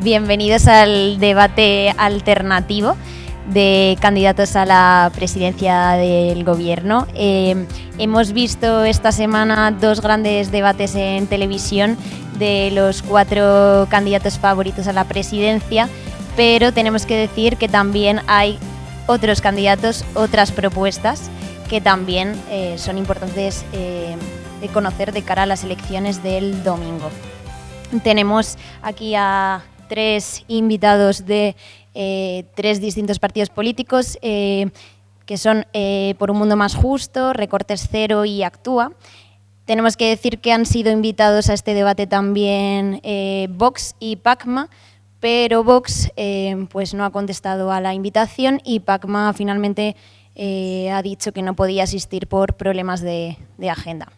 Bienvenidos al debate alternativo de candidatos a la presidencia del gobierno. Hemos visto esta semana dos grandes debates en televisión de los 4 candidatos favoritos a la presidencia, pero tenemos que decir que también hay otros candidatos, otras propuestas que también son importantes de conocer de cara a las elecciones del domingo. Tenemos aquí a 3 invitados de 3 distintos partidos políticos que son Por un Mundo Más Justo, Recortes Cero y Actúa. Tenemos que decir que han sido invitados a este debate también Vox y Pacma, pero Vox pues no ha contestado a la invitación y Pacma finalmente ha dicho que no podía asistir por problemas de agenda.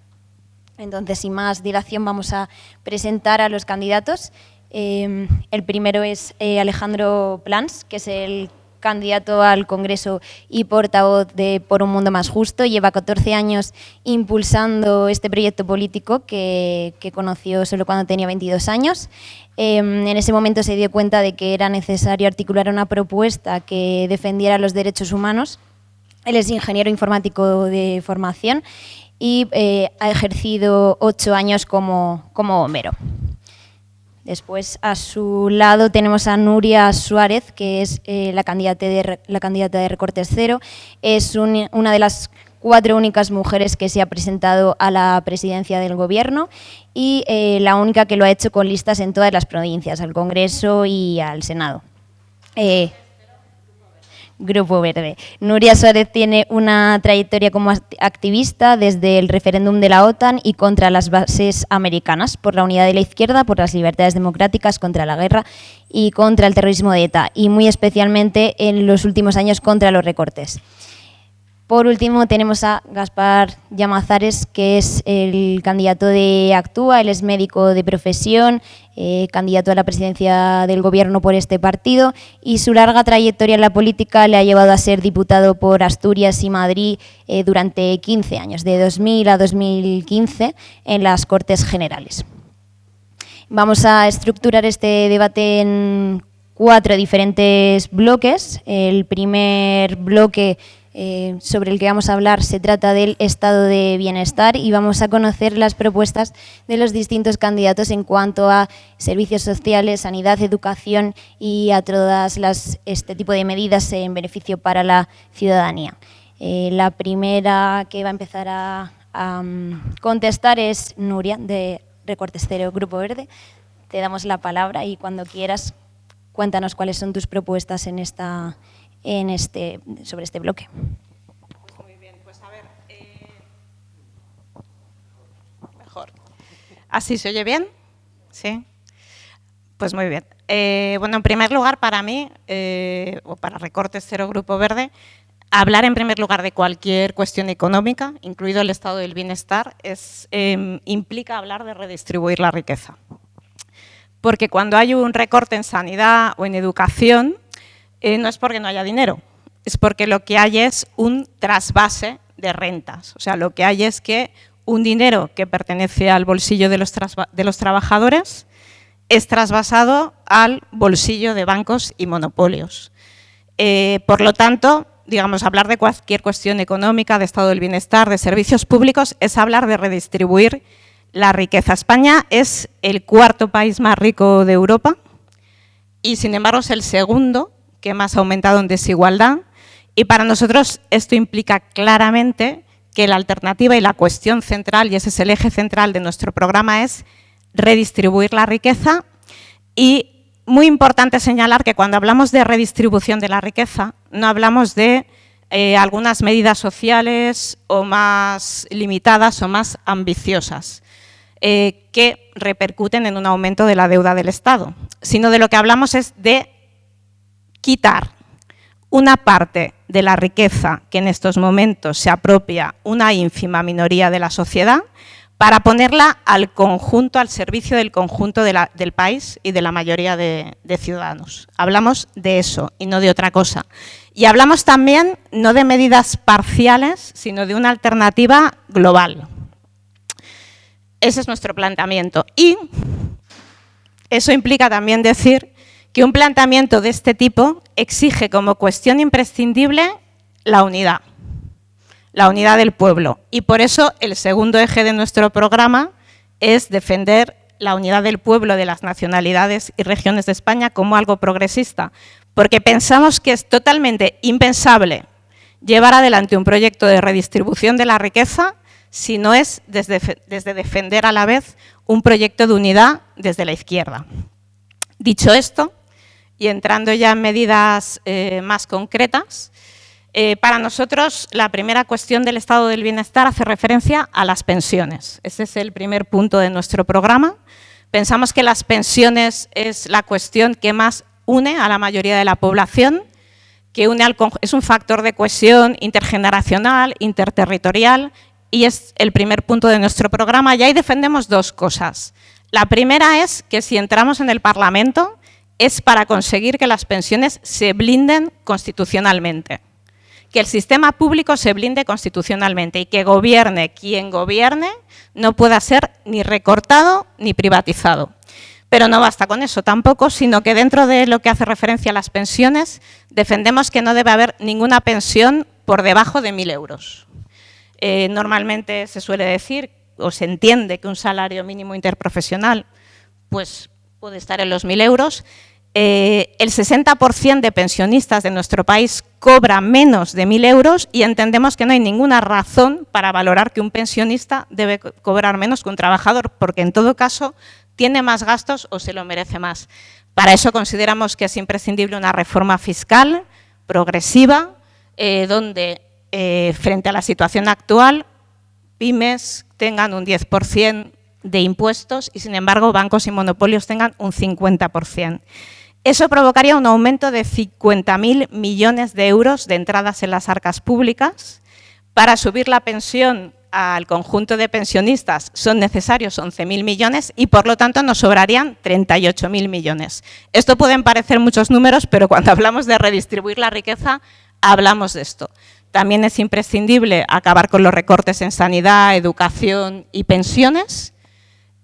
Entonces, sin más dilación, vamos a presentar a los candidatos. El primero es Alejandro Plans, que es el candidato al Congreso y portavoz de Por un Mundo Más Justo. Lleva 14 años impulsando este proyecto político que conoció solo cuando tenía 22 años. En ese momento se dio cuenta de que era necesario articular una propuesta que defendiera los derechos humanos. Él es ingeniero informático de formación y ha ejercido 8 años como bombero. Después, a su lado, tenemos a Nuria Suárez, que es la candidata de Recortes Cero. Es una de las 4 únicas mujeres que se ha presentado a la presidencia del Gobierno y la única que lo ha hecho con listas en todas las provincias, al Congreso y al Senado. Grupo Verde. Nuria Suárez tiene una trayectoria como activista desde el referéndum de la OTAN y contra las bases americanas, por la unidad de la izquierda, por las libertades democráticas, contra la guerra y contra el terrorismo de ETA, y muy especialmente en los últimos años contra los recortes. Por último, tenemos a Gaspar Llamazares, que es el candidato de Actúa. Él es médico de profesión, candidato a la presidencia del Gobierno por este partido, y su larga trayectoria en la política le ha llevado a ser diputado por Asturias y Madrid durante 15 años, de 2000 a 2015, en las Cortes Generales. Vamos a estructurar este debate en 4 diferentes bloques. El primer bloque sobre el que vamos a hablar se trata del estado de bienestar y vamos a conocer las propuestas de los distintos candidatos en cuanto a servicios sociales, sanidad, educación y a todas este tipo de medidas en beneficio para la ciudadanía. La primera que va a empezar a contestar es Nuria, de Recortes Cero, Grupo Verde. Te damos la palabra y cuando quieras cuéntanos cuáles son tus propuestas sobre este bloque. Muy bien, pues a ver, mejor. ¿Así se oye bien? ¿Sí? Pues muy bien. Bueno, en primer lugar, para mí, o para Recortes Cero Grupo Verde, hablar en primer lugar de cualquier cuestión económica, incluido el estado del bienestar, implica hablar de redistribuir la riqueza. Porque cuando hay un recorte en sanidad o en educación, no es porque no haya dinero, es porque lo que hay es un trasvase de rentas. O sea, lo que hay es que un dinero que pertenece al bolsillo de los trabajadores es trasvasado al bolsillo de bancos y monopolios. Por lo tanto, digamos, hablar de cualquier cuestión económica, de estado del bienestar, de servicios públicos, es hablar de redistribuir la riqueza. España es el 4.º país más rico de Europa y, sin embargo, es el segundo que más ha aumentado en desigualdad, y para nosotros esto implica claramente que la alternativa y la cuestión central, y ese es el eje central de nuestro programa, es redistribuir la riqueza. Y muy importante señalar que cuando hablamos de redistribución de la riqueza no hablamos de algunas medidas sociales o más limitadas o más ambiciosas que repercuten en un aumento de la deuda del Estado, sino de lo que hablamos es de quitar una parte de la riqueza que en estos momentos se apropia una ínfima minoría de la sociedad para ponerla al conjunto, al servicio del conjunto del país y de la mayoría de ciudadanos. Hablamos de eso y no de otra cosa. Y hablamos también no de medidas parciales, sino de una alternativa global. Ese es nuestro planteamiento. Y eso implica también decir que un planteamiento de este tipo exige como cuestión imprescindible la unidad del pueblo. Y por eso el segundo eje de nuestro programa es defender la unidad del pueblo de las nacionalidades y regiones de España como algo progresista, porque pensamos que es totalmente impensable llevar adelante un proyecto de redistribución de la riqueza si no es desde defender a la vez un proyecto de unidad desde la izquierda. Dicho esto, y entrando ya en medidas más concretas, para nosotros la primera cuestión del estado del bienestar hace referencia a las pensiones. Ese es el primer punto de nuestro programa. Pensamos que las pensiones es la cuestión que más une a la mayoría de la población, que es un factor de cohesión intergeneracional, interterritorial, y es el primer punto de nuestro programa. Y ahí defendemos dos cosas. La primera es que si entramos en el Parlamento es para conseguir que las pensiones se blinden constitucionalmente, que el sistema público se blinde constitucionalmente y que gobierne quien gobierne no pueda ser ni recortado ni privatizado. Pero no basta con eso tampoco, sino que dentro de lo que hace referencia a las pensiones, defendemos que no debe haber ninguna pensión por debajo de 1.000 euros. Normalmente se suele decir, o se entiende, que un salario mínimo interprofesional pues, puede estar en los 1.000 euros. El 60% de pensionistas de nuestro país cobra menos de 1.000 euros y entendemos que no hay ninguna razón para valorar que un pensionista debe cobrar menos que un trabajador, porque en todo caso tiene más gastos o se lo merece más. Para eso consideramos que es imprescindible una reforma fiscal progresiva, donde frente a la situación actual, pymes tengan un 10% de impuestos y, sin embargo, bancos y monopolios tengan un 50%. Eso provocaría un aumento de 50.000 millones de euros de entradas en las arcas públicas. Para subir la pensión al conjunto de pensionistas son necesarios 11.000 millones y, por lo tanto, nos sobrarían 38.000 millones. Esto pueden parecer muchos números, pero cuando hablamos de redistribuir la riqueza, hablamos de esto. También es imprescindible acabar con los recortes en sanidad, educación y pensiones.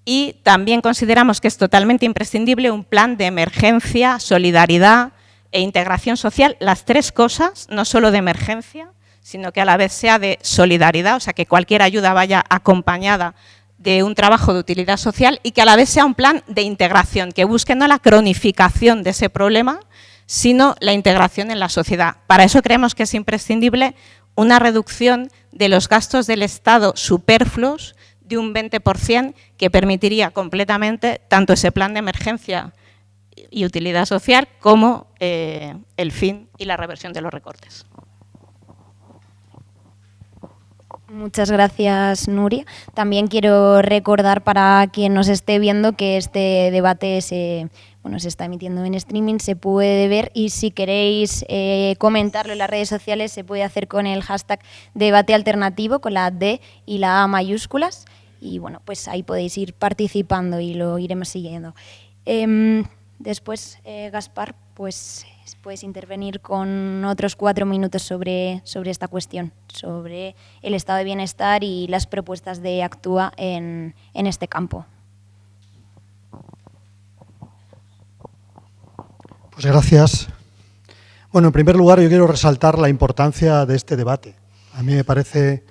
Y también consideramos que es totalmente imprescindible un plan de emergencia, solidaridad e integración social. Las tres cosas, no solo de emergencia, sino que a la vez sea de solidaridad, o sea, que cualquier ayuda vaya acompañada de un trabajo de utilidad social y que a la vez sea un plan de integración, que busque no la cronificación de ese problema, sino la integración en la sociedad. Para eso creemos que es imprescindible una reducción de los gastos del Estado superfluos de un 20%, que permitiría completamente tanto ese plan de emergencia y utilidad social como el fin y la reversión de los recortes. Muchas gracias, Nuria. También quiero recordar para quien nos esté viendo que este debate se está emitiendo en streaming, se puede ver y si queréis comentarlo en las redes sociales se puede hacer con el hashtag debate alternativo con la D y la A mayúsculas y bueno, pues ahí podéis ir participando y lo iremos siguiendo. Después, Gaspar, pues puedes intervenir con otros 4 minutos sobre esta cuestión, sobre el estado de bienestar y las propuestas de Actúa en este campo. Pues gracias. Bueno, en primer lugar yo quiero resaltar la importancia de este debate. A mí me parece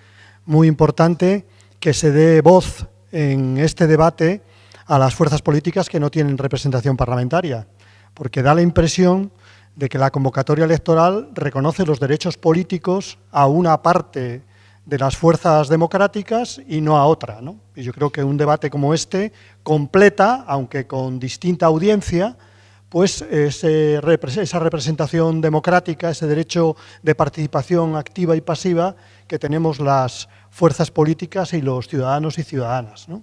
muy importante que se dé voz en este debate a las fuerzas políticas que no tienen representación parlamentaria, porque da la impresión de que la convocatoria electoral reconoce los derechos políticos a una parte de las fuerzas democráticas y no a otra, ¿no? Y yo creo que un debate como este completa, aunque con distinta audiencia, pues esa representación democrática, ese derecho de participación activa y pasiva que tenemos las fuerzas políticas y los ciudadanos y ciudadanas, ¿no?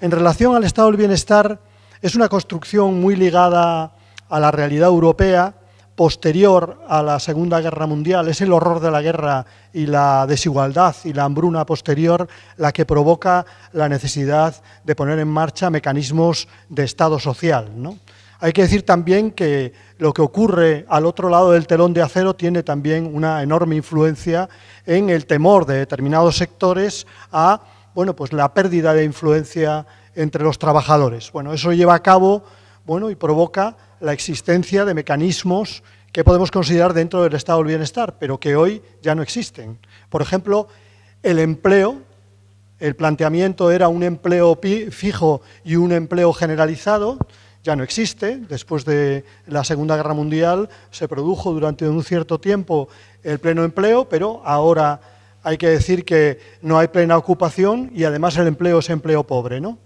En relación al estado del bienestar, es una construcción muy ligada a la realidad europea posterior a la Segunda Guerra Mundial. Es el horror de la guerra y la desigualdad y la hambruna posterior la que provoca la necesidad de poner en marcha mecanismos de Estado social, ¿no? Hay que decir también que lo que ocurre al otro lado del telón de acero tiene también una enorme influencia en el temor de determinados sectores a, bueno, pues la pérdida de influencia entre los trabajadores. Bueno, eso lleva a cabo, bueno, y provoca la existencia de mecanismos que podemos considerar dentro del estado del bienestar, pero que hoy ya no existen. Por ejemplo, el empleo, el planteamiento era un empleo fijo y un empleo generalizado, ya no existe. Después de la Segunda Guerra Mundial se produjo durante un cierto tiempo el pleno empleo, pero ahora hay que decir que no hay plena ocupación y además el empleo es empleo pobre, ¿no?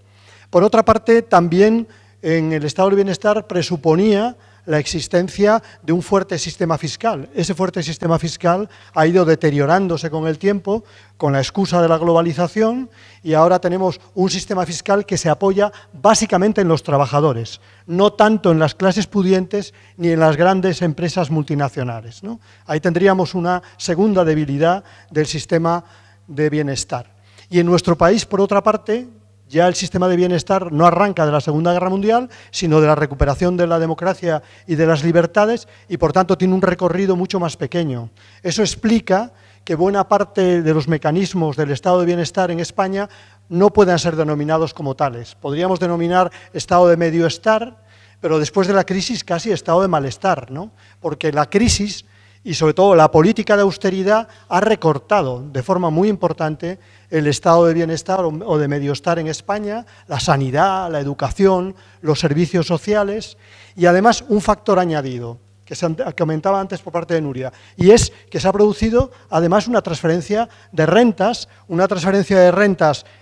Por otra parte, también en el estado del bienestar presuponía la existencia de un fuerte sistema fiscal. Ese fuerte sistema fiscal ha ido deteriorándose con el tiempo, con la excusa de la globalización, y ahora tenemos un sistema fiscal que se apoya básicamente en los trabajadores, no tanto en las clases pudientes ni en las grandes empresas multinacionales, ¿no? Ahí tendríamos una segunda debilidad del sistema de bienestar. Y en nuestro país, por otra parte, ya el sistema de bienestar no arranca de la Segunda Guerra Mundial, sino de la recuperación de la democracia y de las libertades, y por tanto tiene un recorrido mucho más pequeño. Eso explica que buena parte de los mecanismos del estado de bienestar en España no puedan ser denominados como tales. Podríamos denominar estado de medio estar, pero después de la crisis casi estado de malestar, ¿no? Porque la crisis y sobre todo la política de austeridad ha recortado de forma muy importante el estado de bienestar o de mediostar en España, la sanidad, la educación, los servicios sociales y además un factor añadido que comentaba antes por parte de Nuria, y es que se ha producido además una transferencia de rentas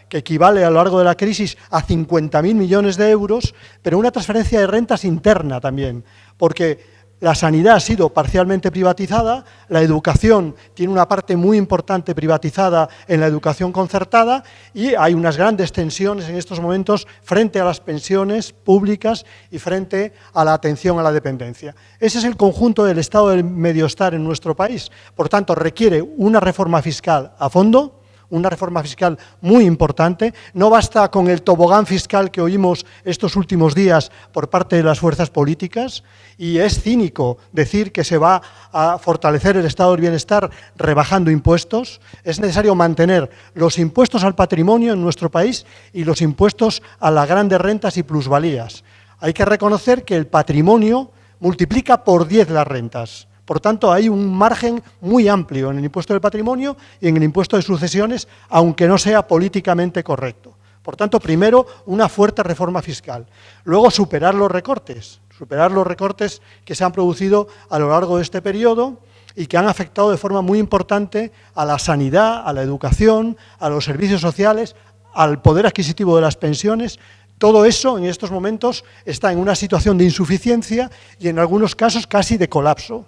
que equivale a lo largo de la crisis a 50.000 millones de euros, pero una transferencia de rentas interna también, porque la sanidad ha sido parcialmente privatizada, la educación tiene una parte muy importante privatizada en la educación concertada y hay unas grandes tensiones en estos momentos frente a las pensiones públicas y frente a la atención a la dependencia. Ese es el conjunto del estado del mediostar en nuestro país. Por tanto, requiere una reforma fiscal a fondo, una reforma fiscal muy importante. No basta con el tobogán fiscal que oímos estos últimos días por parte de las fuerzas políticas, y es cínico decir que se va a fortalecer el estado del bienestar rebajando impuestos. Es necesario mantener los impuestos al patrimonio en nuestro país y los impuestos a las grandes rentas y plusvalías. Hay que reconocer que el patrimonio multiplica por 10 las rentas. Por tanto, hay un margen muy amplio en el impuesto del patrimonio y en el impuesto de sucesiones, aunque no sea políticamente correcto. Por tanto, primero, una fuerte reforma fiscal. Luego, superar los recortes que se han producido a lo largo de este periodo y que han afectado de forma muy importante a la sanidad, a la educación, a los servicios sociales, al poder adquisitivo de las pensiones. Todo eso, en estos momentos, está en una situación de insuficiencia y, en algunos casos, casi de colapso.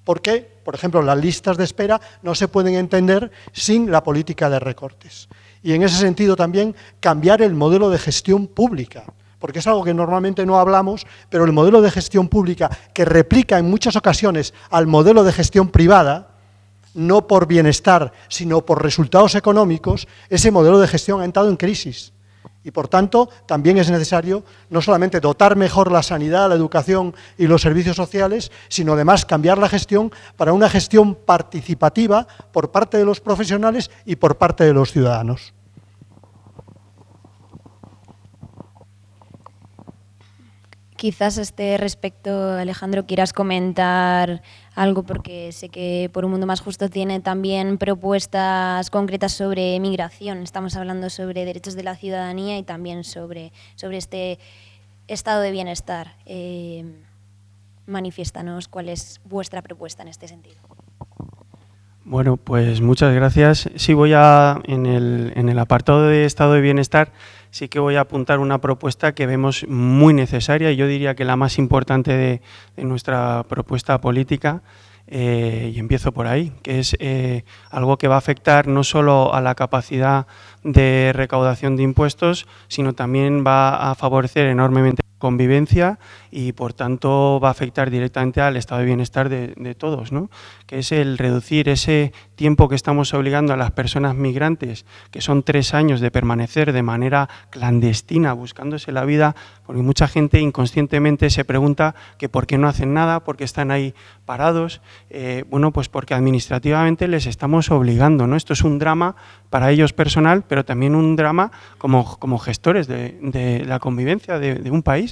Porque, por ejemplo, las listas de espera no se pueden entender sin la política de recortes. Y en ese sentido también cambiar el modelo de gestión pública, porque es algo que normalmente no hablamos, pero el modelo de gestión pública que replica en muchas ocasiones al modelo de gestión privada, no por bienestar, sino por resultados económicos, ese modelo de gestión ha entrado en crisis. Y, por tanto, también es necesario no solamente dotar mejor la sanidad, la educación y los servicios sociales, sino además cambiar la gestión para una gestión participativa por parte de los profesionales y por parte de los ciudadanos. Quizás a este respecto, Alejandro, quieras comentar algo, porque sé que Por un Mundo Más Justo tiene también propuestas concretas sobre migración. Estamos hablando sobre derechos de la ciudadanía y también sobre este estado de bienestar. Manifiéstanos cuál es vuestra propuesta en este sentido. Bueno, pues muchas gracias. Sí, en el apartado de estado de bienestar, sí que voy a apuntar una propuesta que vemos muy necesaria, y yo diría que la más importante de nuestra propuesta política, y empiezo por ahí, que es algo que va a afectar no solo a la capacidad de recaudación de impuestos, sino también va a favorecer enormemente la convivencia y, por tanto, va a afectar directamente al estado de bienestar de todos, ¿no? Que es el reducir ese tiempo que estamos obligando a las personas migrantes, que son 3 años de permanecer de manera clandestina buscándose la vida, porque mucha gente inconscientemente se pregunta que por qué no hacen nada, por qué están ahí parados. Bueno, pues porque administrativamente les estamos obligando, ¿no? Esto es un drama para ellos personal, pero también un drama como gestores de la convivencia de un país.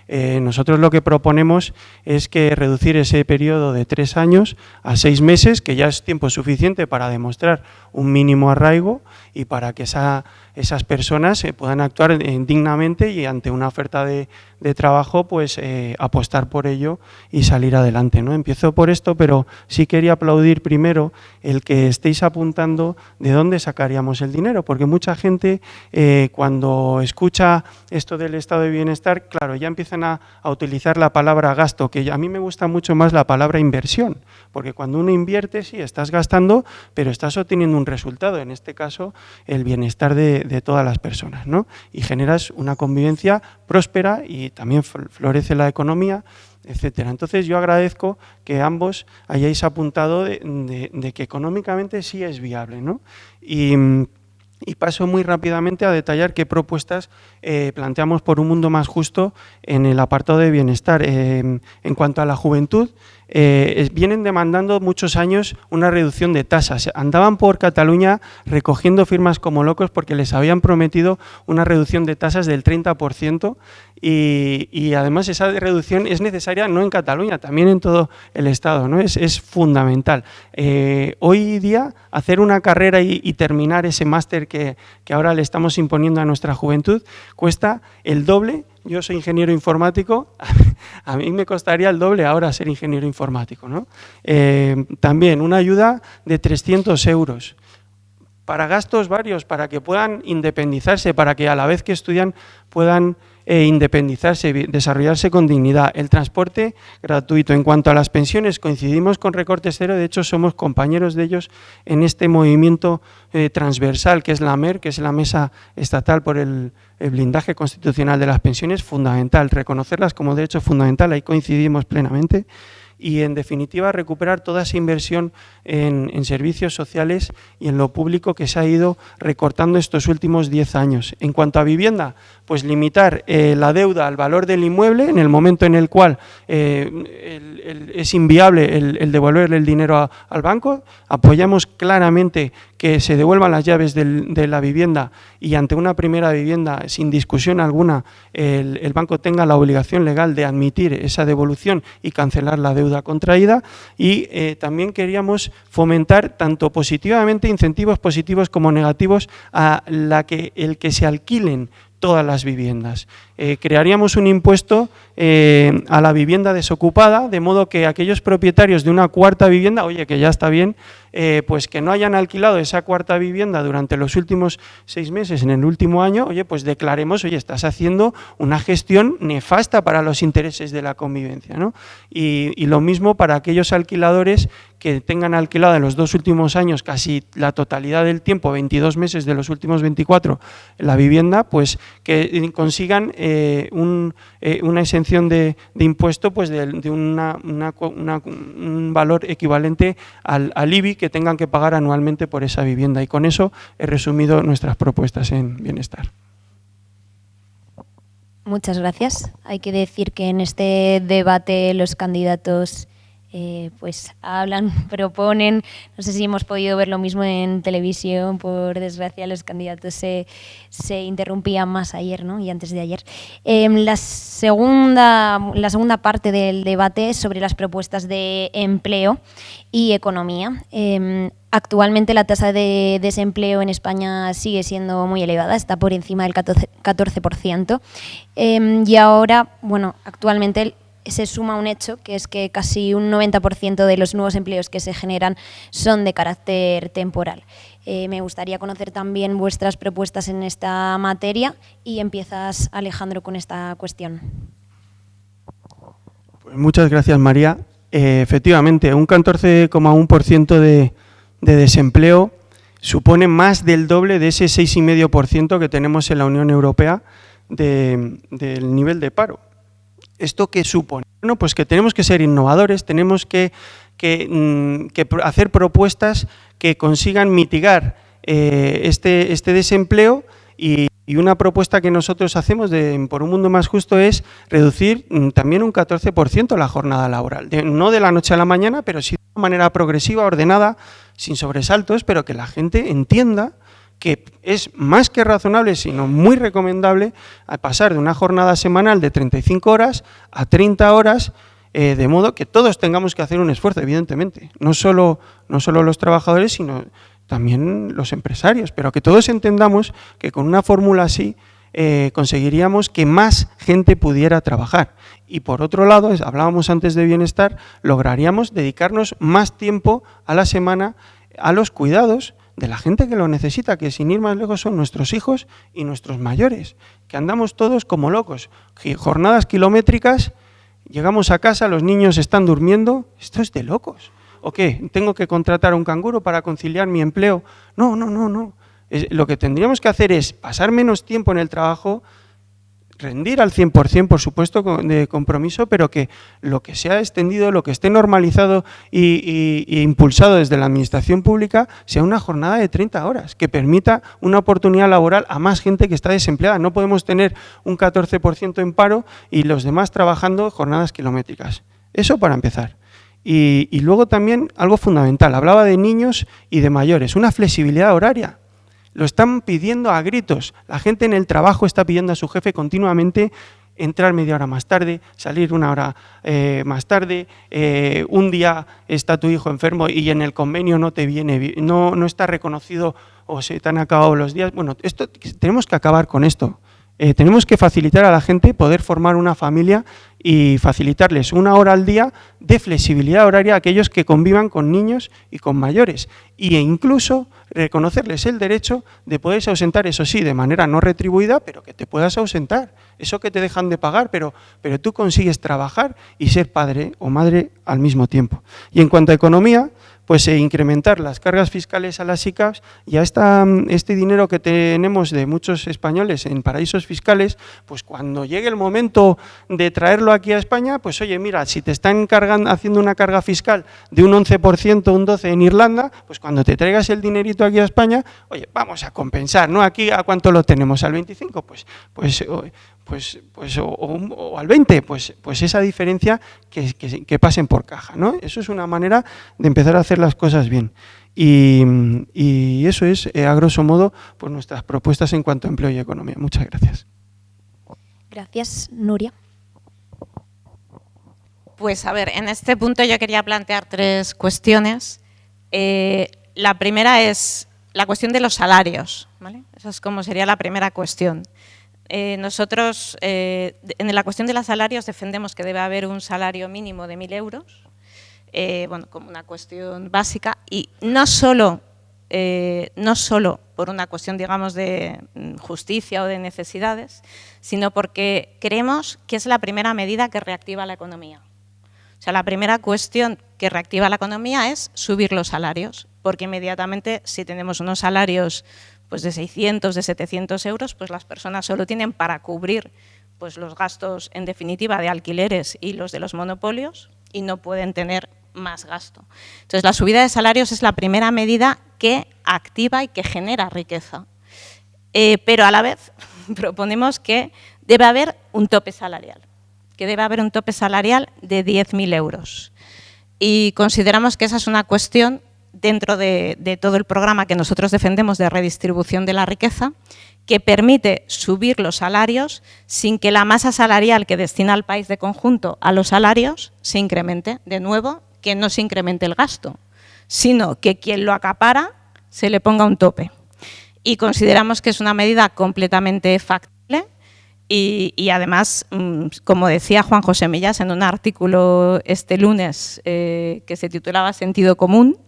Nosotros lo que proponemos es que reducir ese periodo de 3 años a 6 meses, que ya es tiempo suficiente para demostrar un mínimo arraigo y para que esas personas puedan actuar dignamente y ante una oferta de trabajo, pues apostar por ello y salir adelante, ¿no? Empiezo por esto, pero sí quería aplaudir primero el que estéis apuntando de dónde sacaríamos el dinero, porque mucha gente cuando escucha esto del estado de bienestar, claro, ya empiezan a utilizar la palabra gasto, que a mí me gusta mucho más la palabra inversión, porque cuando uno invierte, sí, estás gastando, pero estás obteniendo un resultado, en este caso, el bienestar de todas las personas, ¿no? Y generas una convivencia próspera y también florece la economía, etcétera. Entonces yo agradezco que ambos hayáis apuntado de que económicamente sí es viable, ¿no? Y paso muy rápidamente a detallar qué propuestas planteamos por un mundo más justo en el apartado de bienestar. En cuanto a la juventud, vienen demandando muchos años una reducción de tasas. Andaban por Cataluña recogiendo firmas como locos porque les habían prometido una reducción de tasas del 30% y además esa reducción es necesaria no en Cataluña, también en todo el Estado, ¿no? Es fundamental. Hoy día hacer una carrera y terminar ese máster que ahora le estamos imponiendo a nuestra juventud cuesta el doble. Yo soy ingeniero informático, a mí me costaría el doble ahora ser ingeniero informático, ¿no? También una ayuda de 300 euros para gastos varios, para que puedan independizarse, para que a la vez que estudian puedan independizarse, desarrollarse con dignidad. El transporte gratuito. En cuanto a las pensiones, coincidimos con Recortes Cero, de hecho somos compañeros de ellos en este movimiento transversal que es la MER, que es la Mesa Estatal por el blindaje constitucional de las pensiones, fundamental, reconocerlas como derecho fundamental, ahí coincidimos plenamente. Y, en definitiva, recuperar toda esa inversión en servicios sociales y en lo público que se ha ido recortando estos últimos 10 años. En cuanto a vivienda, pues limitar la deuda al valor del inmueble en el momento en el cual es inviable el devolverle el dinero al banco. Apoyamos claramente que se devuelvan las llaves de la vivienda y ante una primera vivienda, sin discusión alguna, el banco tenga la obligación legal de admitir esa devolución y cancelar la deuda contraída. Y también queríamos fomentar tanto positivamente incentivos positivos como negativos a el que se alquilen todas las viviendas. Crearíamos un impuesto a la vivienda desocupada, de modo que aquellos propietarios de una cuarta vivienda, oye, que ya está bien, pues que no hayan alquilado esa cuarta vivienda durante los últimos 6 meses, en el último año, oye, pues declaremos, oye, estás haciendo una gestión nefasta para los intereses de la convivencia, ¿no? Y lo mismo para aquellos alquiladores que tengan alquilado en los 2 últimos años casi la totalidad del tiempo, 22 meses de los últimos 24, la vivienda, pues que consigan una exención de impuesto pues de un valor equivalente al IBI que tengan que pagar anualmente por esa vivienda. Y con eso he resumido nuestras propuestas en bienestar. Muchas gracias. Hay que decir que en este debate los candidatos pues hablan, proponen, no sé si hemos podido ver lo mismo en televisión, por desgracia los candidatos se interrumpían más ayer, ¿no? Y antes de ayer. La segunda parte del debate es sobre las propuestas de empleo y economía. Actualmente la tasa de desempleo en España sigue siendo muy elevada, está por encima del 14%. Y ahora, bueno, actualmente se suma un hecho, que es que casi un 90% de los nuevos empleos que se generan son de carácter temporal. Me gustaría conocer también vuestras propuestas en esta materia y empiezas, Alejandro, con esta cuestión. Pues muchas gracias, María. Efectivamente, un 14,1% de desempleo supone más del doble de ese 6,5% que tenemos en la Unión Europea del nivel de paro. ¿Esto qué supone? Bueno, pues que tenemos que ser innovadores, tenemos que hacer propuestas que consigan mitigar este desempleo y una propuesta que nosotros hacemos por un mundo más justo es reducir también un 14% la jornada laboral. No de la noche a la mañana, pero sí de una manera progresiva, ordenada, sin sobresaltos, pero que la gente entienda que es más que razonable, sino muy recomendable, a pasar de una jornada semanal de 35 horas a 30 horas, de modo que todos tengamos que hacer un esfuerzo, evidentemente, no solo los trabajadores, sino también los empresarios, pero que todos entendamos que con una fórmula así conseguiríamos que más gente pudiera trabajar. Y por otro lado, hablábamos antes de bienestar, lograríamos dedicarnos más tiempo a la semana a los cuidados de la gente que lo necesita, que sin ir más lejos son nuestros hijos y nuestros mayores, que andamos todos como locos, jornadas kilométricas, llegamos a casa, los niños están durmiendo, esto es de locos. ¿O qué? ¿Tengo que contratar a un canguro para conciliar mi empleo? No. Lo que tendríamos que hacer es pasar menos tiempo en el trabajo, rendir al 100%, por supuesto, de compromiso, pero que lo que se ha extendido, lo que esté normalizado e impulsado desde la administración pública sea una jornada de 30 horas, que permita una oportunidad laboral a más gente que está desempleada. No podemos tener un 14% en paro y los demás trabajando jornadas kilométricas. Eso para empezar. Y luego también algo fundamental, hablaba de niños y de mayores, una flexibilidad horaria. Lo están pidiendo a gritos. La gente en el trabajo está pidiendo a su jefe continuamente entrar media hora más tarde, salir una hora más tarde, un día está tu hijo enfermo y en el convenio no te viene, no está reconocido o se te han acabado los días. Bueno, tenemos que acabar con esto. Tenemos que facilitar a la gente poder formar una familia y facilitarles una hora al día de flexibilidad horaria a aquellos que convivan con niños y con mayores. E incluso reconocerles el derecho de poderse ausentar, eso sí, de manera no retribuida, pero que te puedas ausentar. Eso que te dejan de pagar, pero tú consigues trabajar y ser padre o madre al mismo tiempo. Y en cuanto a economía, pues incrementar las cargas fiscales a las SICAVs y a este dinero que tenemos de muchos españoles en paraísos fiscales, pues cuando llegue el momento de traerlo aquí a España, pues oye, mira, si te están haciendo una carga fiscal de un 11%, un 12% en Irlanda, pues cuando te traigas el dinerito aquí a España, oye, vamos a compensar, ¿no? Aquí, ¿a cuánto lo tenemos? ¿Al 25%? O al 20%, pues esa diferencia que pasen por caja, ¿no? Eso es una manera de empezar a hacer las cosas bien. Y eso es, a grosso modo, pues nuestras propuestas en cuanto a empleo y economía. Muchas gracias. Gracias, Nuria. Pues a ver, en este punto yo quería plantear 3 cuestiones. La primera es la cuestión de los salarios, ¿vale? Esa es como sería la primera cuestión. Nosotros, en la cuestión de los salarios, defendemos que debe haber un salario mínimo de 1.000 euros, bueno, como una cuestión básica, y no solo por una cuestión, digamos, de justicia o de necesidades, sino porque creemos que es la primera medida que reactiva la economía. O sea, la primera cuestión que reactiva la economía es subir los salarios, porque inmediatamente si tenemos unos salarios pues de 600, de 700 euros, pues las personas solo tienen para cubrir pues los gastos, en definitiva, de alquileres y los de los monopolios y no pueden tener más gasto. Entonces, la subida de salarios es la primera medida que activa y que genera riqueza. Pero a la vez proponemos que debe haber un tope salarial, de 10.000 euros. Y consideramos que esa es una cuestión dentro de todo el programa que nosotros defendemos de redistribución de la riqueza, que permite subir los salarios sin que la masa salarial que destina el país de conjunto a los salarios se incremente. De nuevo, que no se incremente el gasto, sino que quien lo acapara se le ponga un tope. Y consideramos que es una medida completamente factible y además, como decía Juan José Millas en un artículo este lunes que se titulaba Sentido común,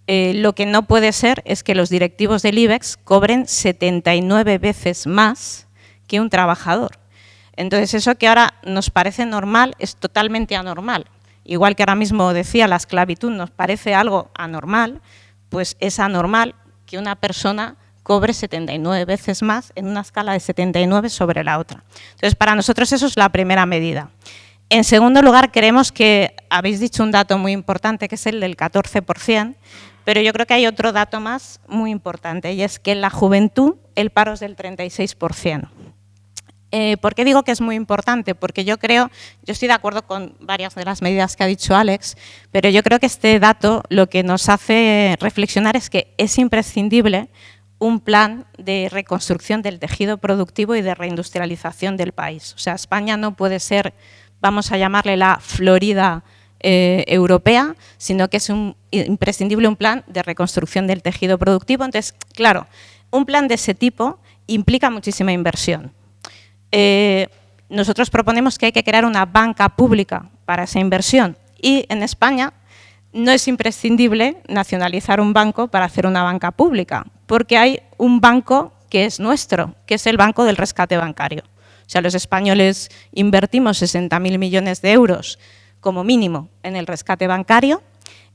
lo que no puede ser es que los directivos del IBEX cobren 79 veces más que un trabajador. Entonces, eso que ahora nos parece normal es totalmente anormal. Igual que ahora mismo decía, la esclavitud nos parece algo anormal, pues es anormal que una persona cobre 79 veces más en una escala de 79 sobre la otra. Entonces, para nosotros eso es la primera medida. En segundo lugar, creemos que habéis dicho un dato muy importante, que es el del 14%, pero yo creo que hay otro dato más muy importante, y es que en la juventud el paro es del 36%. ¿Por qué digo que es muy importante? Porque yo estoy de acuerdo con varias de las medidas que ha dicho Alex, pero yo creo que este dato lo que nos hace reflexionar es que es imprescindible un plan de reconstrucción del tejido productivo y de reindustrialización del país. O sea, España no puede ser, vamos a llamarle la Florida europea, sino que es imprescindible un plan de reconstrucción del tejido productivo. Entonces, claro, un plan de ese tipo implica muchísima inversión. Nosotros proponemos que hay que crear una banca pública para esa inversión y en España no es imprescindible nacionalizar un banco para hacer una banca pública, porque hay un banco que es nuestro, que es el Banco del Rescate Bancario. O sea, los españoles invertimos 60.000 millones de euros como mínimo en el rescate bancario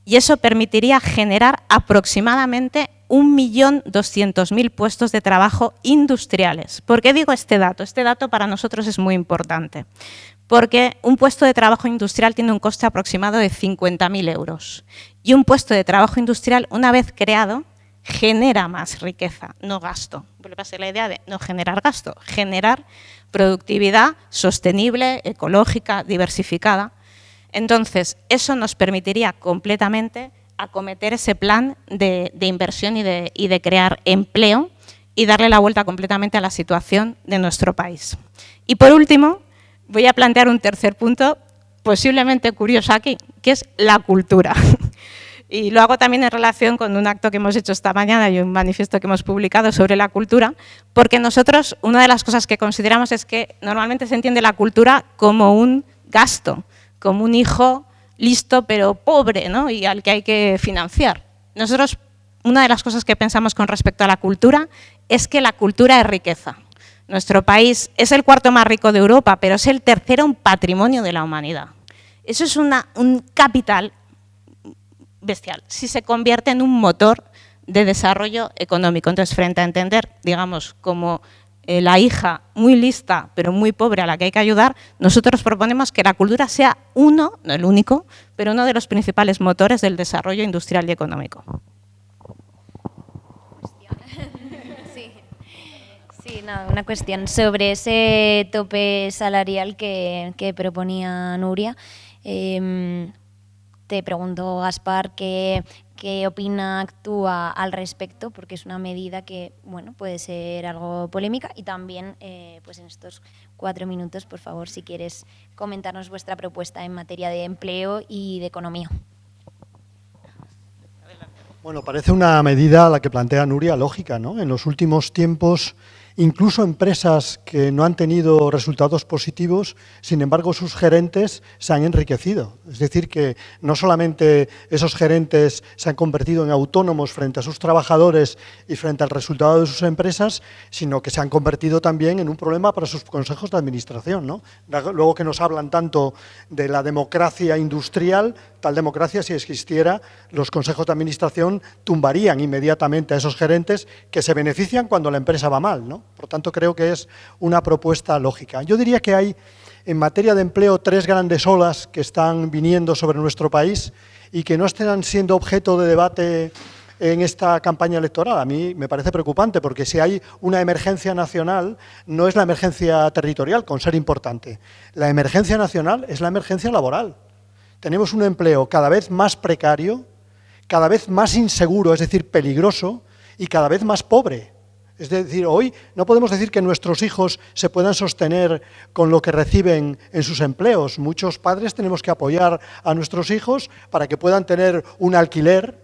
y eso permitiría generar aproximadamente 1.200.000 puestos de trabajo industriales. ¿Por qué digo este dato? Este dato para nosotros es muy importante, porque un puesto de trabajo industrial tiene un coste aproximado de 50.000 euros y un puesto de trabajo industrial, una vez creado, genera más riqueza, no gasto. Vuelve a ser la idea de no generar gasto, generar productividad sostenible, ecológica, diversificada. Entonces, eso nos permitiría completamente acometer ese plan de inversión y de crear empleo y darle la vuelta completamente a la situación de nuestro país. Y por último, voy a plantear un tercer punto posiblemente curioso aquí, que es la cultura. Y lo hago también en relación con un acto que hemos hecho esta mañana y un manifiesto que hemos publicado sobre la cultura, porque nosotros una de las cosas que consideramos es que normalmente se entiende la cultura como un gasto, como un hijo listo pero pobre, ¿no? Y al que hay que financiar. Nosotros, una de las cosas que pensamos con respecto a la cultura es que la cultura es riqueza. Nuestro país es el cuarto más rico de Europa, pero es el tercero en patrimonio de la humanidad. Eso es un capital bestial, si se convierte en un motor de desarrollo económico. Entonces, frente a entender, digamos, como la hija muy lista, pero muy pobre a la que hay que ayudar, nosotros proponemos que la cultura sea uno, no el único, pero uno de los principales motores del desarrollo industrial y económico. Sí, nada, una cuestión sobre ese tope salarial que proponía Nuria. Te pregunto, Gaspar, ¿qué opina, actúa al respecto? Porque es una medida que, bueno, puede ser algo polémica y también, pues en estos 4 minutos, por favor, si quieres comentarnos vuestra propuesta en materia de empleo y de economía. Bueno, parece una medida, la que plantea Nuria, lógica, ¿no? En los últimos tiempos, incluso empresas que no han tenido resultados positivos, sin embargo, sus gerentes se han enriquecido. Es decir, que no solamente esos gerentes se han convertido en autónomos frente a sus trabajadores y frente al resultado de sus empresas, sino que se han convertido también en un problema para sus consejos de administración, ¿no? Luego que nos hablan tanto de la democracia industrial, tal democracia, si existiera, los consejos de administración tumbarían inmediatamente a esos gerentes que se benefician cuando la empresa va mal, ¿no? Por tanto, creo que es una propuesta lógica. Yo diría que hay, en materia de empleo, 3 grandes olas que están viniendo sobre nuestro país y que no están siendo objeto de debate en esta campaña electoral. A mí me parece preocupante, porque si hay una emergencia nacional, no es la emergencia territorial, con ser importante. La emergencia nacional es la emergencia laboral. Tenemos un empleo cada vez más precario, cada vez más inseguro, es decir, peligroso, y cada vez más pobre. Es decir, hoy no podemos decir que nuestros hijos se puedan sostener con lo que reciben en sus empleos. Muchos padres tenemos que apoyar a nuestros hijos para que puedan tener un alquiler,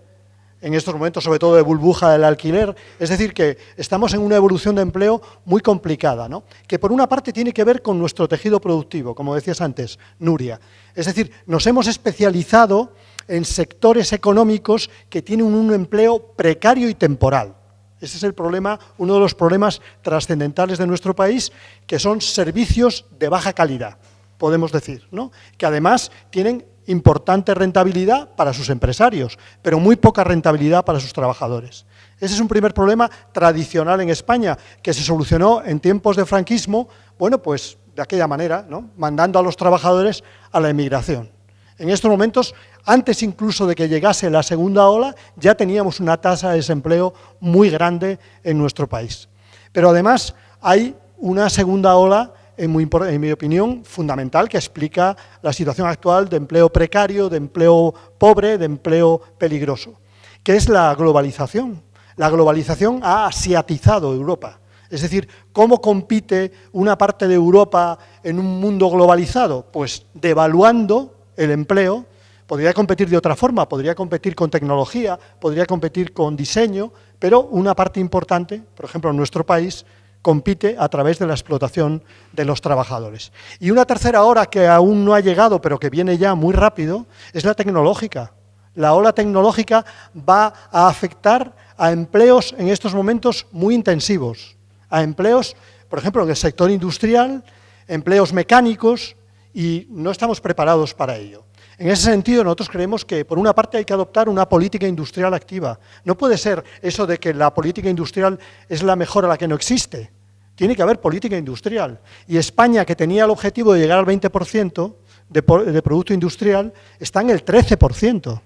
en estos momentos sobre todo de burbuja del alquiler. Es decir, que estamos en una evolución de empleo muy complicada, ¿no? Que por una parte tiene que ver con nuestro tejido productivo, como decías antes, Nuria. Es decir, nos hemos especializado en sectores económicos que tienen un empleo precario y temporal. Ese es el problema, uno de los problemas trascendentales de nuestro país, que son servicios de baja calidad, podemos decir, ¿no? Que además tienen importante rentabilidad para sus empresarios, pero muy poca rentabilidad para sus trabajadores. Ese es un primer problema tradicional en España, que se solucionó en tiempos de franquismo, bueno, pues de aquella manera, ¿no? Mandando a los trabajadores a la emigración. En estos momentos, antes incluso de que llegase la segunda ola, ya teníamos una tasa de desempleo muy grande en nuestro país. Pero además hay una segunda ola, en mi opinión, fundamental, que explica la situación actual de empleo precario, de empleo pobre, de empleo peligroso, que es la globalización. La globalización ha asiatizado Europa. Es decir, ¿cómo compite una parte de Europa en un mundo globalizado? Pues devaluando el empleo. Podría competir de otra forma, podría competir con tecnología, podría competir con diseño, pero una parte importante, por ejemplo, en nuestro país, compite a través de la explotación de los trabajadores. Y una tercera ola que aún no ha llegado, pero que viene ya muy rápido, es la tecnológica. La ola tecnológica va a afectar a empleos en estos momentos muy intensivos, a empleos, por ejemplo, en el sector industrial, empleos mecánicos, y no estamos preparados para ello. En ese sentido, nosotros creemos que, por una parte, hay que adoptar una política industrial activa. No puede ser eso de que la política industrial es la mejor a la que no existe. Tiene que haber política industrial. Y España, que tenía el objetivo de llegar al 20% de producto industrial, está en el 13%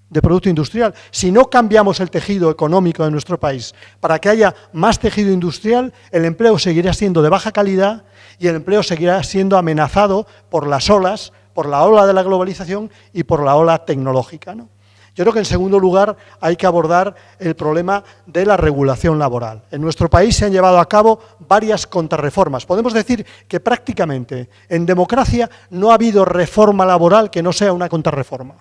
de producto industrial. Si no cambiamos el tejido económico de nuestro país para que haya más tejido industrial, el empleo seguirá siendo de baja calidad y el empleo seguirá siendo amenazado por las olas, por la ola de la globalización y por la ola tecnológica, ¿no? Yo creo que, en segundo lugar, hay que abordar el problema de la regulación laboral. En nuestro país se han llevado a cabo varias contrarreformas. Podemos decir que prácticamente en democracia no ha habido reforma laboral que no sea una contrarreforma.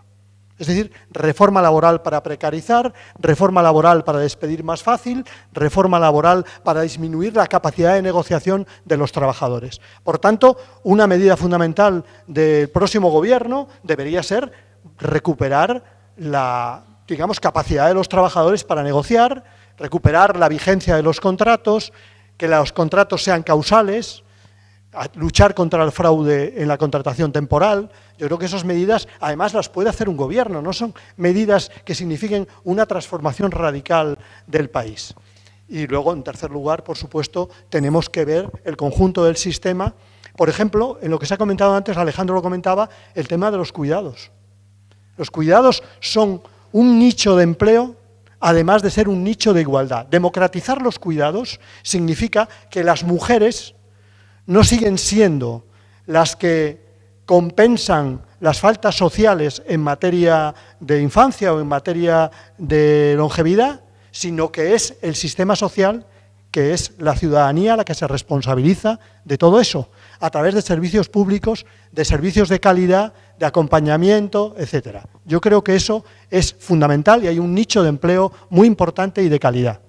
Es decir, reforma laboral para precarizar, reforma laboral para despedir más fácil, reforma laboral para disminuir la capacidad de negociación de los trabajadores. Por tanto, una medida fundamental del próximo gobierno debería ser recuperar la, digamos, capacidad de los trabajadores para negociar, recuperar la vigencia de los contratos, que los contratos sean causales, luchar contra el fraude en la contratación temporal. Yo creo que esas medidas, además, las puede hacer un gobierno, no son medidas que signifiquen una transformación radical del país. Y luego, en tercer lugar, por supuesto, tenemos que ver el conjunto del sistema. Por ejemplo, en lo que se ha comentado antes, Alejandro lo comentaba, el tema de los cuidados. Los cuidados son un nicho de empleo, además de ser un nicho de igualdad. Democratizar los cuidados significa que las mujeres no siguen siendo las que compensan las faltas sociales en materia de infancia o en materia de longevidad, sino que es el sistema social, que es la ciudadanía la que se responsabiliza de todo eso, a través de servicios públicos, de servicios de calidad, de acompañamiento, etcétera. Yo creo que eso es fundamental y hay un nicho de empleo muy importante y de calidad.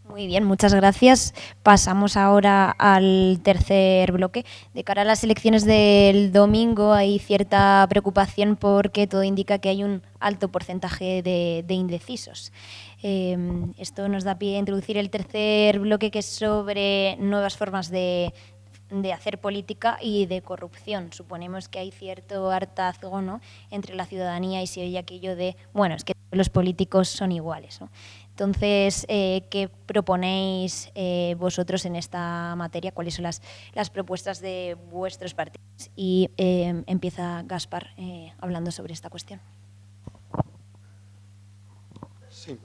Muy bien, muchas gracias. Pasamos ahora al tercer bloque. De cara a las elecciones del domingo hay cierta preocupación porque todo indica que hay un alto porcentaje de indecisos. Esto nos da pie a introducir el tercer bloque, que es sobre nuevas formas de hacer política y de corrupción. Suponemos que hay cierto hartazgo, ¿no?, entre la ciudadanía y se oye aquello de, bueno, es que los políticos son iguales, ¿no? Entonces, ¿qué proponéis vosotros en esta materia? ¿Cuáles son las propuestas de vuestros partidos? Y empieza Gaspar hablando sobre esta cuestión. Sí.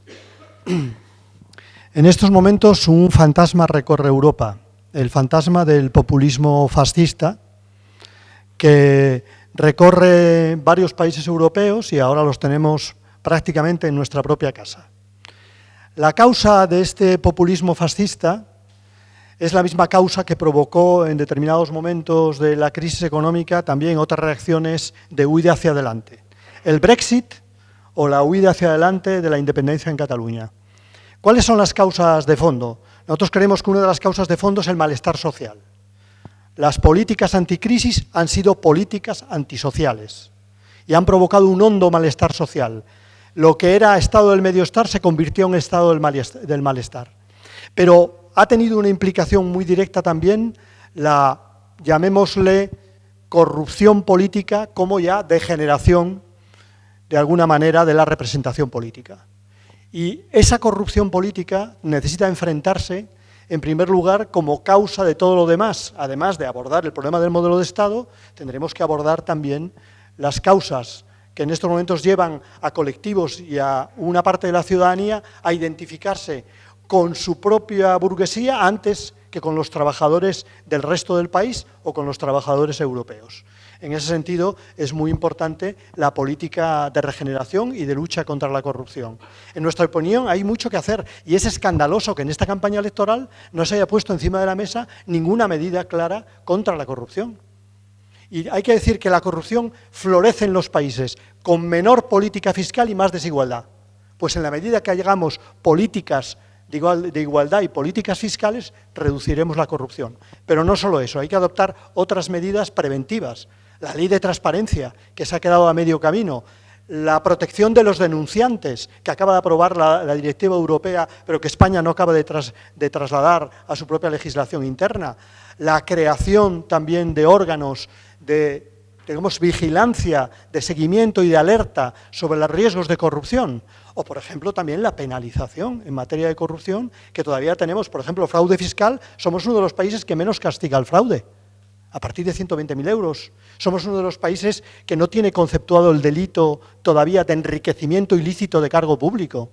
En estos momentos un fantasma recorre Europa, el fantasma del populismo fascista, que recorre varios países europeos y ahora los tenemos prácticamente en nuestra propia casa. La causa de este populismo fascista es la misma causa que provocó en determinados momentos de la crisis económica también otras reacciones de huida hacia adelante. El Brexit o la huida hacia adelante de la independencia en Cataluña. ¿Cuáles son las causas de fondo? Nosotros creemos que una de las causas de fondo es el malestar social. Las políticas anticrisis han sido políticas antisociales y han provocado un hondo malestar social. Lo que era estado del medioestar se convirtió en estado del malestar. Pero ha tenido una implicación muy directa también la, llamémosle, corrupción política como ya degeneración, de alguna manera, de la representación política. Y esa corrupción política necesita enfrentarse, en primer lugar, como causa de todo lo demás. Además de abordar el problema del modelo de Estado, tendremos que abordar también las causas que en estos momentos llevan a colectivos y a una parte de la ciudadanía a identificarse con su propia burguesía antes que con los trabajadores del resto del país o con los trabajadores europeos. En ese sentido, es muy importante la política de regeneración y de lucha contra la corrupción. En nuestra opinión, hay mucho que hacer y es escandaloso que en esta campaña electoral no se haya puesto encima de la mesa ninguna medida clara contra la corrupción. Y hay que decir que la corrupción florece en los países con menor política fiscal y más desigualdad. Pues en la medida que hagamos políticas de igualdad y políticas fiscales, reduciremos la corrupción. Pero no solo eso, hay que adoptar otras medidas preventivas. La ley de transparencia, que se ha quedado a medio camino, la protección de los denunciantes, que acaba de aprobar la directiva europea, pero que España no acaba de trasladar a su propia legislación interna, la creación también de órganos de, digamos, vigilancia, de seguimiento y de alerta sobre los riesgos de corrupción, o, por ejemplo, también la penalización en materia de corrupción, que todavía tenemos, por ejemplo, fraude fiscal, somos uno de los países que menos castiga el fraude, a partir de 120.000 euros. Somos uno de los países que no tiene conceptuado el delito todavía de enriquecimiento ilícito de cargo público.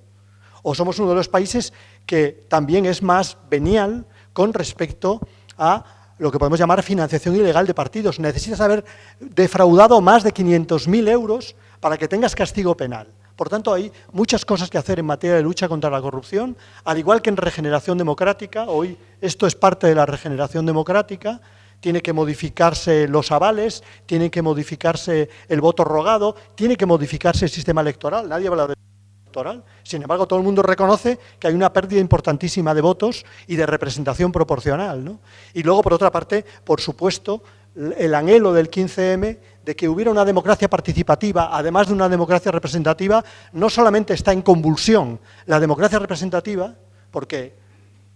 O somos uno de los países que también es más venial con respecto a lo que podemos llamar financiación ilegal de partidos. Necesitas haber defraudado más de 500.000 euros para que tengas castigo penal. Por tanto, hay muchas cosas que hacer en materia de lucha contra la corrupción, al igual que en regeneración democrática. Hoy esto es parte de la regeneración democrática. Tiene que modificarse los avales, tiene que modificarse el voto rogado, tiene que modificarse el sistema electoral. Nadie habla de electoral. Sin embargo, todo el mundo reconoce que hay una pérdida importantísima de votos y de representación proporcional, ¿no? Y luego, por otra parte, por supuesto, el anhelo del 15M de que hubiera una democracia participativa, además de una democracia representativa, no solamente está en convulsión la democracia representativa, porque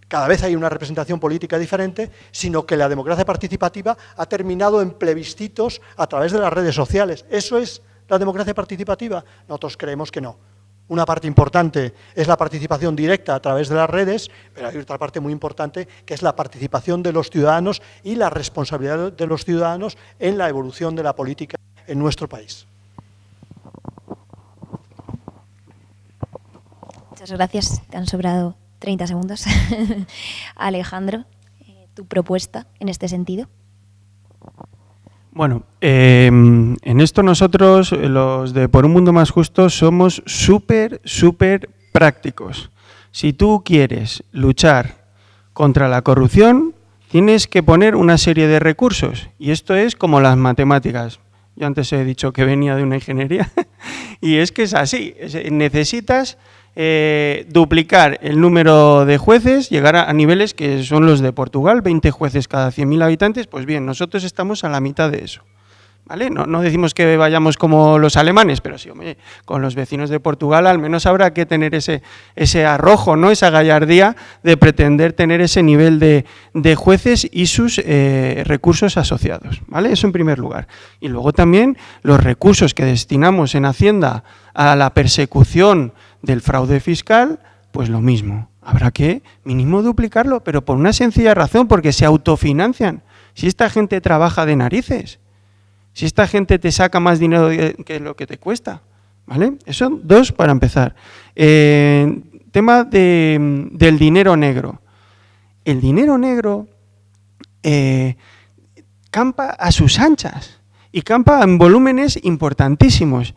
cada vez hay una representación política diferente, sino que la democracia participativa ha terminado en plebiscitos a través de las redes sociales. ¿Eso es la democracia participativa? Nosotros creemos que no. Una parte importante es la participación directa a través de las redes, pero hay otra parte muy importante que es la participación de los ciudadanos y la responsabilidad de los ciudadanos en la evolución de la política en nuestro país. Muchas gracias. Te han sobrado 30 segundos. Alejandro, tu propuesta en este sentido. Bueno, en esto nosotros, los de Por un Mundo Más Justo, somos súper prácticos. Si tú quieres luchar contra la corrupción, tienes que poner una serie de recursos. Y esto es como las matemáticas. Yo antes he dicho que venía de una ingeniería y es que es así. Necesitas duplicar el número de jueces, llegar a niveles que son los de Portugal, 20 jueces cada 100.000 habitantes. Pues bien, nosotros estamos a la mitad de eso, ¿vale? No decimos que vayamos como los alemanes, pero sí, hombre, con los vecinos de Portugal al menos habrá que tener ese arrojo, ¿no? Esa gallardía de pretender tener ese nivel de jueces y sus recursos asociados, ¿vale? Eso en primer lugar. Y luego también los recursos que destinamos en Hacienda a la persecución del fraude fiscal, pues lo mismo. Habrá que mínimo duplicarlo, pero por una sencilla razón, porque se autofinancian. Si esta gente trabaja de narices, si esta gente te saca más dinero que lo que te cuesta, ¿vale? Eso, dos para empezar. Tema del dinero negro. El dinero negro campa a sus anchas y campa en volúmenes importantísimos.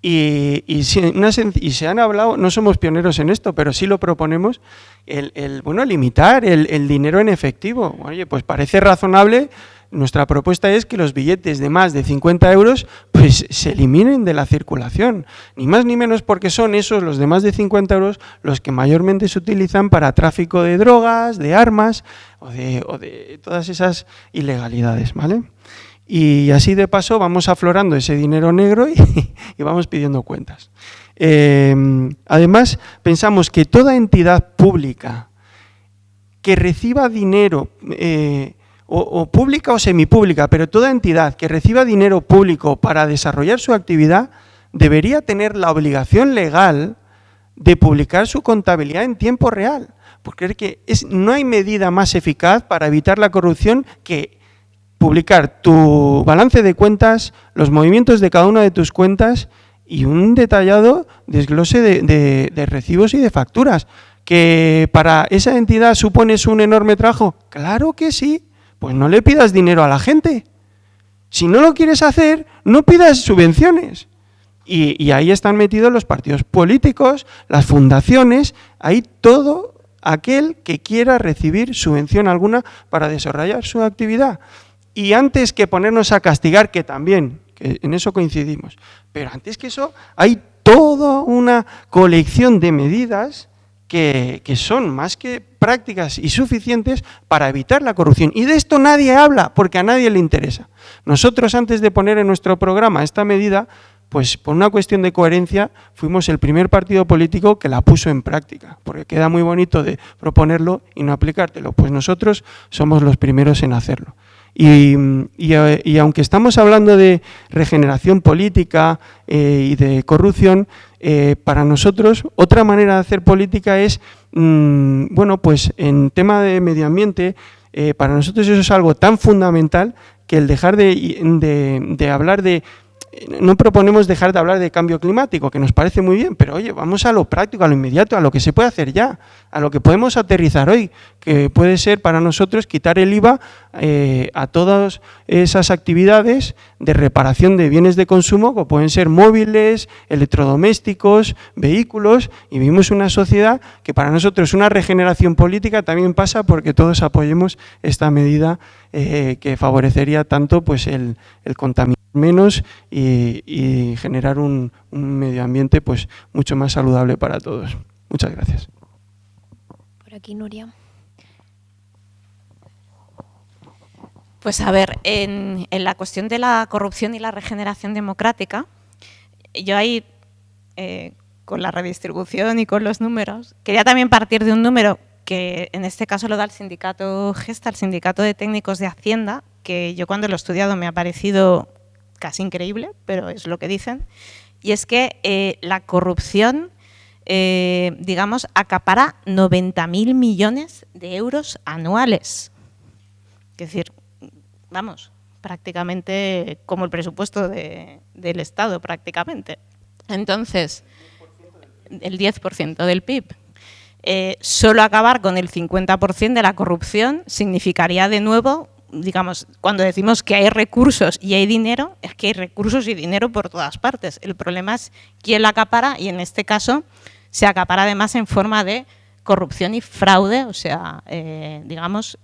Y se han hablado, no somos pioneros en esto, pero sí lo proponemos, limitar el dinero en efectivo. Oye, pues parece razonable. Nuestra propuesta es que los billetes de más de 50 euros pues se eliminen de la circulación. Ni más ni menos porque son esos, los de más de 50 euros, los que mayormente se utilizan para tráfico de drogas, de armas o de todas esas ilegalidades, ¿vale? Y así de paso vamos aflorando ese dinero negro y vamos pidiendo cuentas. Además, pensamos que toda entidad pública que reciba dinero, o pública o semipública, pero toda entidad que reciba dinero público para desarrollar su actividad, debería tener la obligación legal de publicar su contabilidad en tiempo real. Porque no hay medida más eficaz para evitar la corrupción que publicar tu balance de cuentas, los movimientos de cada una de tus cuentas y un detallado desglose de recibos y de facturas. ¿Que para esa entidad supones un enorme trabajo? Claro que sí. Pues no le pidas dinero a la gente. Si no lo quieres hacer, no pidas subvenciones. Y ahí están metidos los partidos políticos, las fundaciones, ahí todo aquel que quiera recibir subvención alguna para desarrollar su actividad. Y antes que ponernos a castigar, que también, que en eso coincidimos, pero antes que eso hay toda una colección de medidas que son más que prácticas y suficientes para evitar la corrupción. Y de esto nadie habla, porque a nadie le interesa. Nosotros, antes de poner en nuestro programa esta medida, pues por una cuestión de coherencia, fuimos el primer partido político que la puso en práctica, porque queda muy bonito de proponerlo y no aplicártelo. Pues nosotros somos los primeros en hacerlo. Y aunque estamos hablando de regeneración política y de corrupción, para nosotros otra manera de hacer política es, bueno, pues en tema de medio ambiente, para nosotros eso es algo tan fundamental que el dejar de hablar de... No proponemos dejar de hablar de cambio climático, que nos parece muy bien, pero oye, vamos a lo práctico, a lo inmediato, a lo que se puede hacer ya, a lo que podemos aterrizar hoy, que puede ser para nosotros quitar el IVA a todas esas actividades de reparación de bienes de consumo, como pueden ser móviles, electrodomésticos, vehículos, y vivimos una sociedad que para nosotros una regeneración política también pasa porque todos apoyemos esta medida que favorecería tanto pues el contaminar menos y generar un medio ambiente pues mucho más saludable para todos. Muchas gracias. Por aquí, Nuria. Pues a ver, en la cuestión de la corrupción y la regeneración democrática, yo ahí, con la redistribución y con los números, quería también partir de un número que en este caso lo da el sindicato Gesta, el Sindicato de Técnicos de Hacienda, que yo cuando lo he estudiado me ha parecido casi increíble, pero es lo que dicen, y es que la corrupción, digamos, acapara 90.000 millones de euros anuales. Es decir, vamos, prácticamente como el presupuesto del Estado, prácticamente. Entonces, el 10% del PIB. Solo acabar con el 50% de la corrupción significaría de nuevo, digamos, cuando decimos que hay recursos y hay dinero, es que hay recursos y dinero por todas partes. El problema es quién la acapara y en este caso se acapara además en forma de corrupción y fraude, o sea, digamos,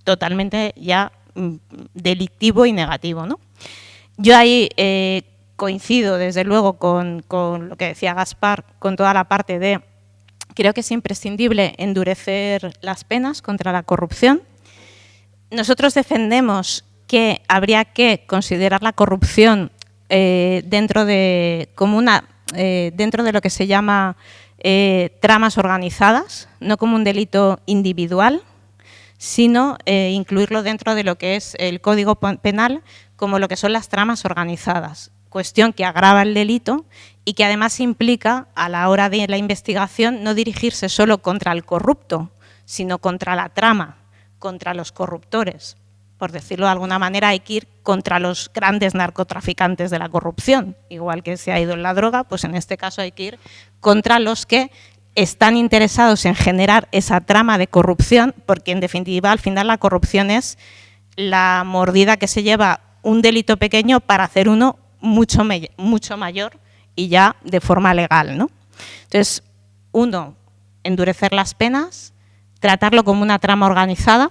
totalmente ya delictivo y negativo, ¿no? Yo ahí coincido desde luego con lo que decía Gaspar, con toda la parte de creo que es imprescindible endurecer las penas contra la corrupción. Nosotros defendemos que habría que considerar la corrupción dentro de lo que se llama tramas organizadas, no como un delito individual, sino incluirlo dentro de lo que es el Código Penal como lo que son las tramas organizadas, cuestión que agrava el delito y que además implica a la hora de la investigación no dirigirse solo contra el corrupto, sino contra la trama, contra los corruptores. Por decirlo de alguna manera, hay que ir contra los grandes narcotraficantes de la corrupción. Igual que se ha ido en la droga, pues en este caso hay que ir contra los que están interesados en generar esa trama de corrupción, porque en definitiva al final la corrupción es la mordida que se lleva un delito pequeño para hacer uno mucho mayor y ya de forma legal, ¿no? Entonces, uno, endurecer las penas, tratarlo como una trama organizada,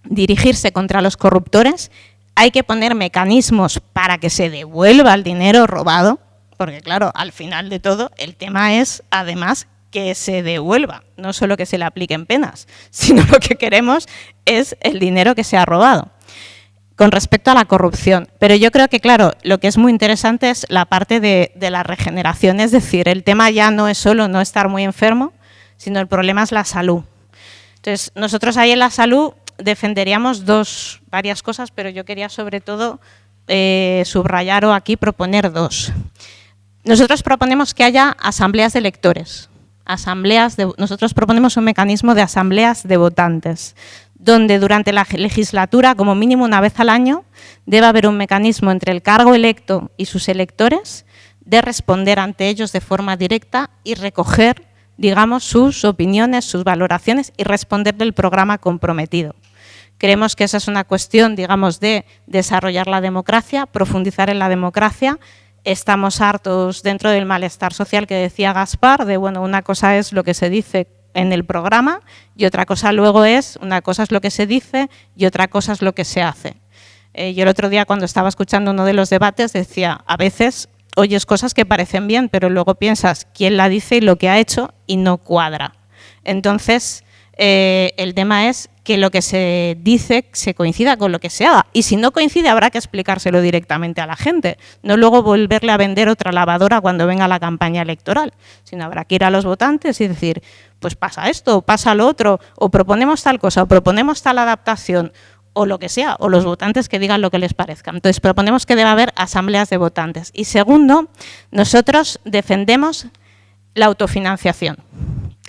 dirigirse contra los corruptores, hay que poner mecanismos para que se devuelva el dinero robado, porque claro, al final de todo el tema es además que se devuelva, no solo que se le apliquen penas, sino lo que queremos es el dinero que se ha robado. Con respecto a la corrupción, pero yo creo que, claro, lo que es muy interesante es la parte de la regeneración, es decir, el tema ya no es solo no estar muy enfermo, sino el problema es la salud. Entonces, nosotros ahí en la salud defenderíamos varias cosas, pero yo quería sobre todo subrayar o aquí proponer dos. Nosotros proponemos que haya asambleas de electores, nosotros proponemos un mecanismo de asambleas de votantes, donde durante la legislatura, como mínimo una vez al año, debe haber un mecanismo entre el cargo electo y sus electores de responder ante ellos de forma directa y recoger digamos, sus opiniones, sus valoraciones y responder del programa comprometido. Creemos que esa es una cuestión, digamos, de desarrollar la democracia, profundizar en la democracia. Estamos hartos dentro del malestar social que decía Gaspar, de bueno, una cosa es lo que se dice en el programa y otra cosa luego es, una cosa es lo que se dice y otra cosa es lo que se hace. Yo el otro día cuando estaba escuchando uno de los debates decía, a veces oyes cosas que parecen bien, pero luego piensas quién la dice y lo que ha hecho y no cuadra. Entonces, el tema es que lo que se dice se coincida con lo que se haga. Y si no coincide, habrá que explicárselo directamente a la gente. No luego volverle a vender otra lavadora cuando venga la campaña electoral, sino habrá que ir a los votantes y decir, pues pasa esto, o pasa lo otro, o proponemos tal cosa, o proponemos tal adaptación, o lo que sea, o los votantes que digan lo que les parezca. Entonces, proponemos que deba haber asambleas de votantes. Y segundo, nosotros defendemos la autofinanciación.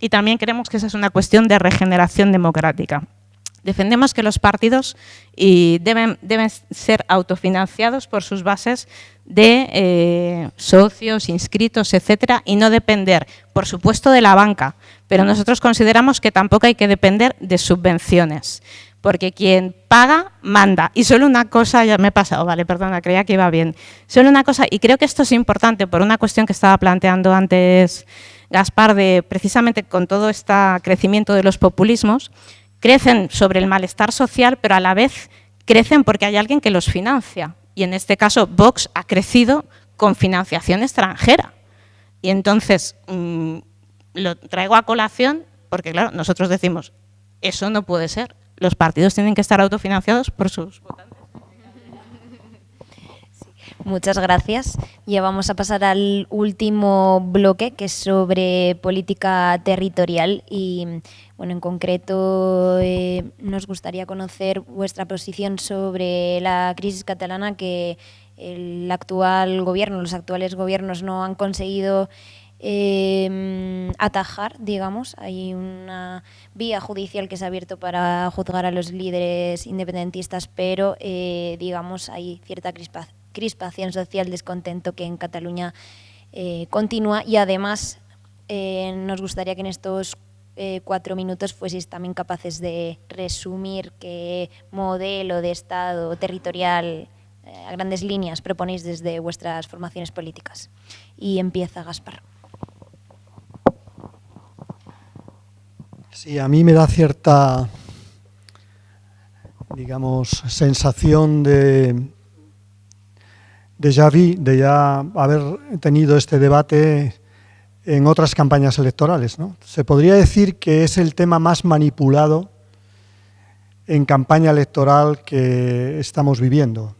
Y también creemos que esa es una cuestión de regeneración democrática. Defendemos que los partidos deben ser autofinanciados por sus bases de socios, inscritos, etcétera, y no depender, por supuesto, de la banca. Pero nosotros consideramos que tampoco hay que depender de subvenciones, porque quien paga, manda. Y solo una cosa, ya me he pasado, vale, perdona, creía que iba bien. Solo una cosa, y creo que esto es importante por una cuestión que estaba planteando antes Gaspar, de precisamente con todo este crecimiento de los populismos, crecen sobre el malestar social, pero a la vez crecen porque hay alguien que los financia. Y en este caso, Vox ha crecido con financiación extranjera. Y entonces, lo traigo a colación porque, claro, nosotros decimos, eso no puede ser. Los partidos tienen que estar autofinanciados por sus votantes. Muchas gracias. Ya vamos a pasar al último bloque, que es sobre política territorial y, bueno, en concreto nos gustaría conocer vuestra posición sobre la crisis catalana que el actual gobierno, los actuales gobiernos no han conseguido atajar, digamos. Hay una vía judicial que se ha abierto para juzgar a los líderes independentistas, pero digamos hay cierta crispación social, descontento que en Cataluña continúa y además nos gustaría que en estos 4 minutos fueseis también capaces de resumir qué modelo de Estado territorial a grandes líneas proponéis desde vuestras formaciones políticas. Y empieza Gaspar. Sí, a mí me da cierta, digamos, sensación de déjà vu, de ya haber tenido este debate en otras campañas electorales, ¿no? Se podría decir que es el tema más manipulado en campaña electoral que estamos viviendo.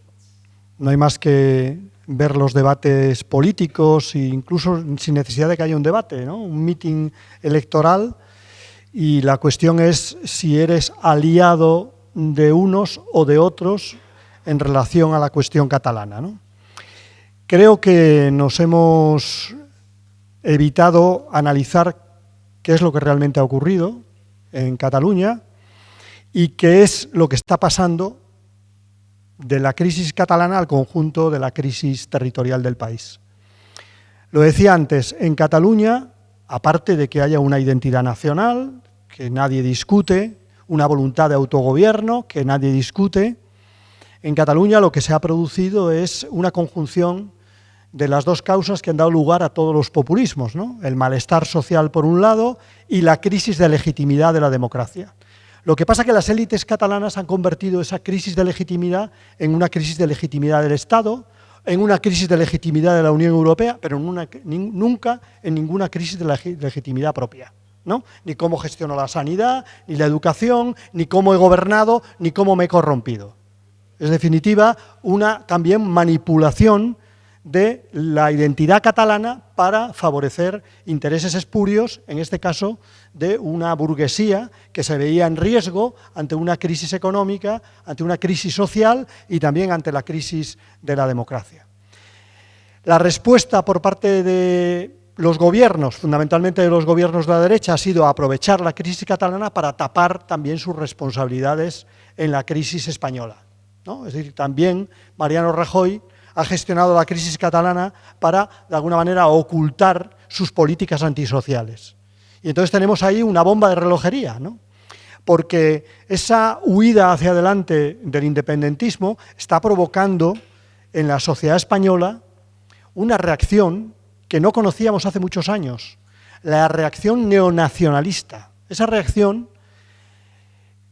No hay más que ver los debates políticos e incluso sin necesidad de que haya un debate, ¿no? Un meeting electoral, y la cuestión es si eres aliado de unos o de otros en relación a la cuestión catalana, ¿no? Creo que nos hemos evitado analizar qué es lo que realmente ha ocurrido en Cataluña y qué es lo que está pasando de la crisis catalana al conjunto de la crisis territorial del país. Lo decía antes, en Cataluña, aparte de que haya una identidad nacional, que nadie discute, una voluntad de autogobierno, que nadie discute, en Cataluña lo que se ha producido es una conjunción de las dos causas que han dado lugar a todos los populismos, ¿no? El malestar social por un lado y la crisis de legitimidad de la democracia. Lo que pasa es que las élites catalanas han convertido esa crisis de legitimidad en una crisis de legitimidad del Estado, en una crisis de legitimidad de la Unión Europea, pero nunca en ninguna crisis de legitimidad propia, ¿no? Ni cómo gestiono la sanidad, ni la educación, ni cómo he gobernado, ni cómo me he corrompido. Es, en definitiva, una también manipulación de la identidad catalana para favorecer intereses espurios, en este caso de una burguesía que se veía en riesgo ante una crisis económica, ante una crisis social y también ante la crisis de la democracia. La respuesta por parte de los gobiernos, fundamentalmente de los gobiernos de la derecha, ha sido aprovechar la crisis catalana para tapar también sus responsabilidades en la crisis española, ¿no? Es decir, también Mariano Rajoy ha gestionado la crisis catalana para, de alguna manera, ocultar sus políticas antisociales. Y entonces tenemos ahí una bomba de relojería, ¿no? Porque esa huida hacia adelante del independentismo está provocando en la sociedad española una reacción que no conocíamos hace muchos años, la reacción neonacionalista. Esa reacción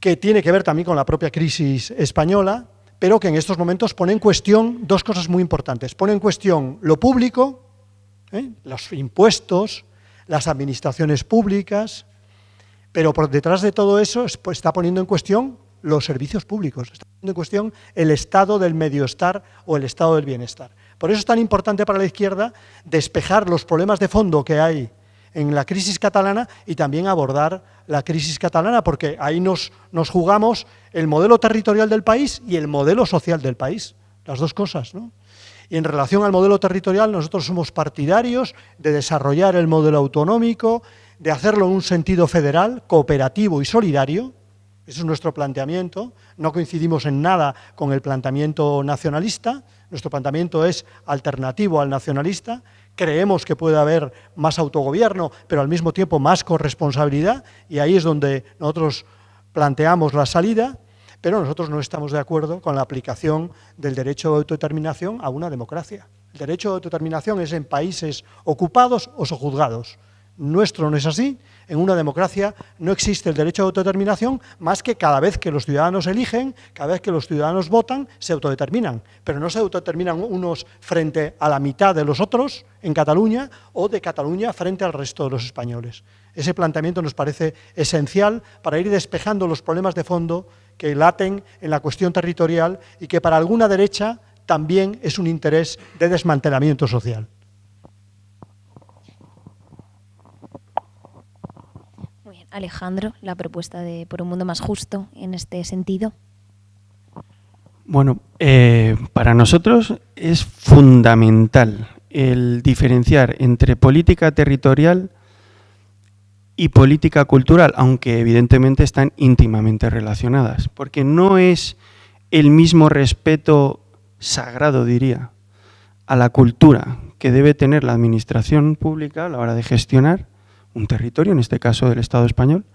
que tiene que ver también con la propia crisis española, pero que en estos momentos pone en cuestión dos cosas muy importantes. Pone en cuestión lo público, los impuestos, las administraciones públicas, pero por detrás de todo eso está poniendo en cuestión los servicios públicos, está poniendo en cuestión el estado del medioestar o el estado del bienestar. Por eso es tan importante para la izquierda despejar los problemas de fondo que hay en la crisis catalana y también abordar la crisis catalana, porque ahí nos jugamos el modelo territorial del país y el modelo social del país, las dos cosas, ¿no? Y en relación al modelo territorial, nosotros somos partidarios de desarrollar el modelo autonómico, de hacerlo en un sentido federal, cooperativo y solidario. Ese es nuestro planteamiento. No coincidimos en nada con el planteamiento nacionalista. Nuestro planteamiento es alternativo al nacionalista. Creemos que puede haber más autogobierno, pero al mismo tiempo más corresponsabilidad, y ahí es donde nosotros planteamos la salida, pero nosotros no estamos de acuerdo con la aplicación del derecho de autodeterminación a una democracia. El derecho de autodeterminación es en países ocupados o sojuzgados. Nuestro no es así. En una democracia no existe el derecho de autodeterminación más que cada vez que los ciudadanos eligen, cada vez que los ciudadanos votan, se autodeterminan. Pero no se autodeterminan unos frente a la mitad de los otros en Cataluña o de Cataluña frente al resto de los españoles. Ese planteamiento nos parece esencial para ir despejando los problemas de fondo que laten en la cuestión territorial y que para alguna derecha también es un interés de desmantelamiento social. Alejandro, la propuesta de Por un mundo más justo en este sentido. Bueno, para nosotros es fundamental el diferenciar entre política territorial y política cultural, aunque evidentemente están íntimamente relacionadas, porque no es el mismo respeto sagrado, diría, a la cultura que debe tener la administración pública a la hora de gestionar un territorio, en este caso del Estado español,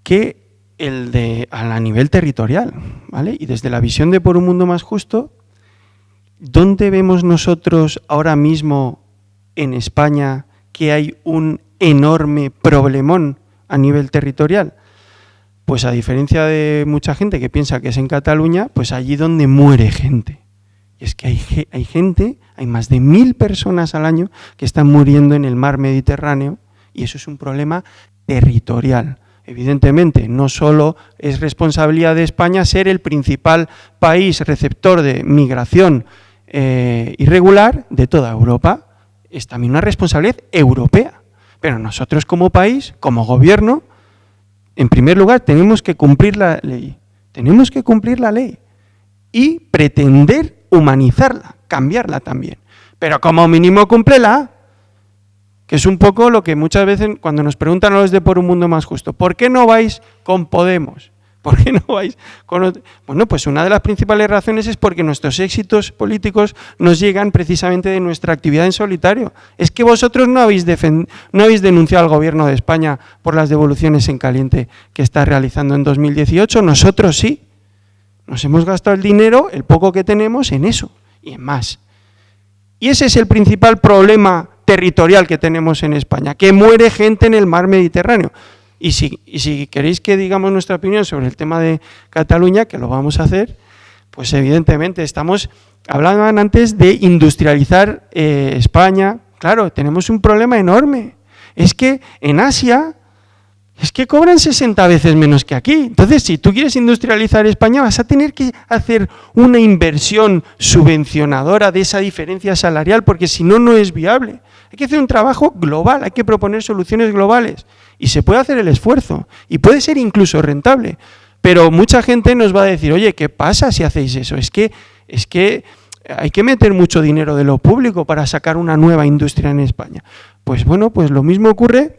que el de a nivel territorial, ¿vale? Y desde la visión de Por un mundo más justo, ¿dónde vemos nosotros ahora mismo en España que hay un enorme problemón a nivel territorial? Pues a diferencia de mucha gente que piensa que es en Cataluña, pues allí donde muere gente. Y es que hay gente, hay más de 1000 personas al año que están muriendo en el mar Mediterráneo, y eso es un problema territorial. Evidentemente, no solo es responsabilidad de España ser el principal país receptor de migración irregular de toda Europa, es también una responsabilidad europea. Pero nosotros como país, como gobierno, en primer lugar tenemos que cumplir la ley. Tenemos que cumplir la ley y pretender humanizarla, cambiarla también. Pero como mínimo cúmplela, que es un poco lo que muchas veces cuando nos preguntan a los de Por un mundo más justo, ¿por qué no vais con Podemos? ¿Por qué no vais con...? Bueno, pues una de las principales razones es porque nuestros éxitos políticos nos llegan precisamente de nuestra actividad en solitario. Es que vosotros no habéis denunciado al Gobierno de España por las devoluciones en caliente que está realizando en 2018, nosotros sí. Nos hemos gastado el dinero, el poco que tenemos, en eso y en más. Y ese es el principal problema territorial que tenemos en España, que muere gente en el mar Mediterráneo. Y si queréis que digamos nuestra opinión sobre el tema de Cataluña, que lo vamos a hacer, pues evidentemente hablaban antes de industrializar España. Claro, tenemos un problema enorme. Es que en Asia cobran 60 veces menos que aquí. Entonces, si tú quieres industrializar España, vas a tener que hacer una inversión subvencionadora de esa diferencia salarial, porque si no, no es viable. Hay que hacer un trabajo global, hay que proponer soluciones globales. Y se puede hacer el esfuerzo, y puede ser incluso rentable. Pero mucha gente nos va a decir, oye, ¿qué pasa si hacéis eso? Es que hay que meter mucho dinero de lo público para sacar una nueva industria en España. Pues bueno, pues lo mismo ocurre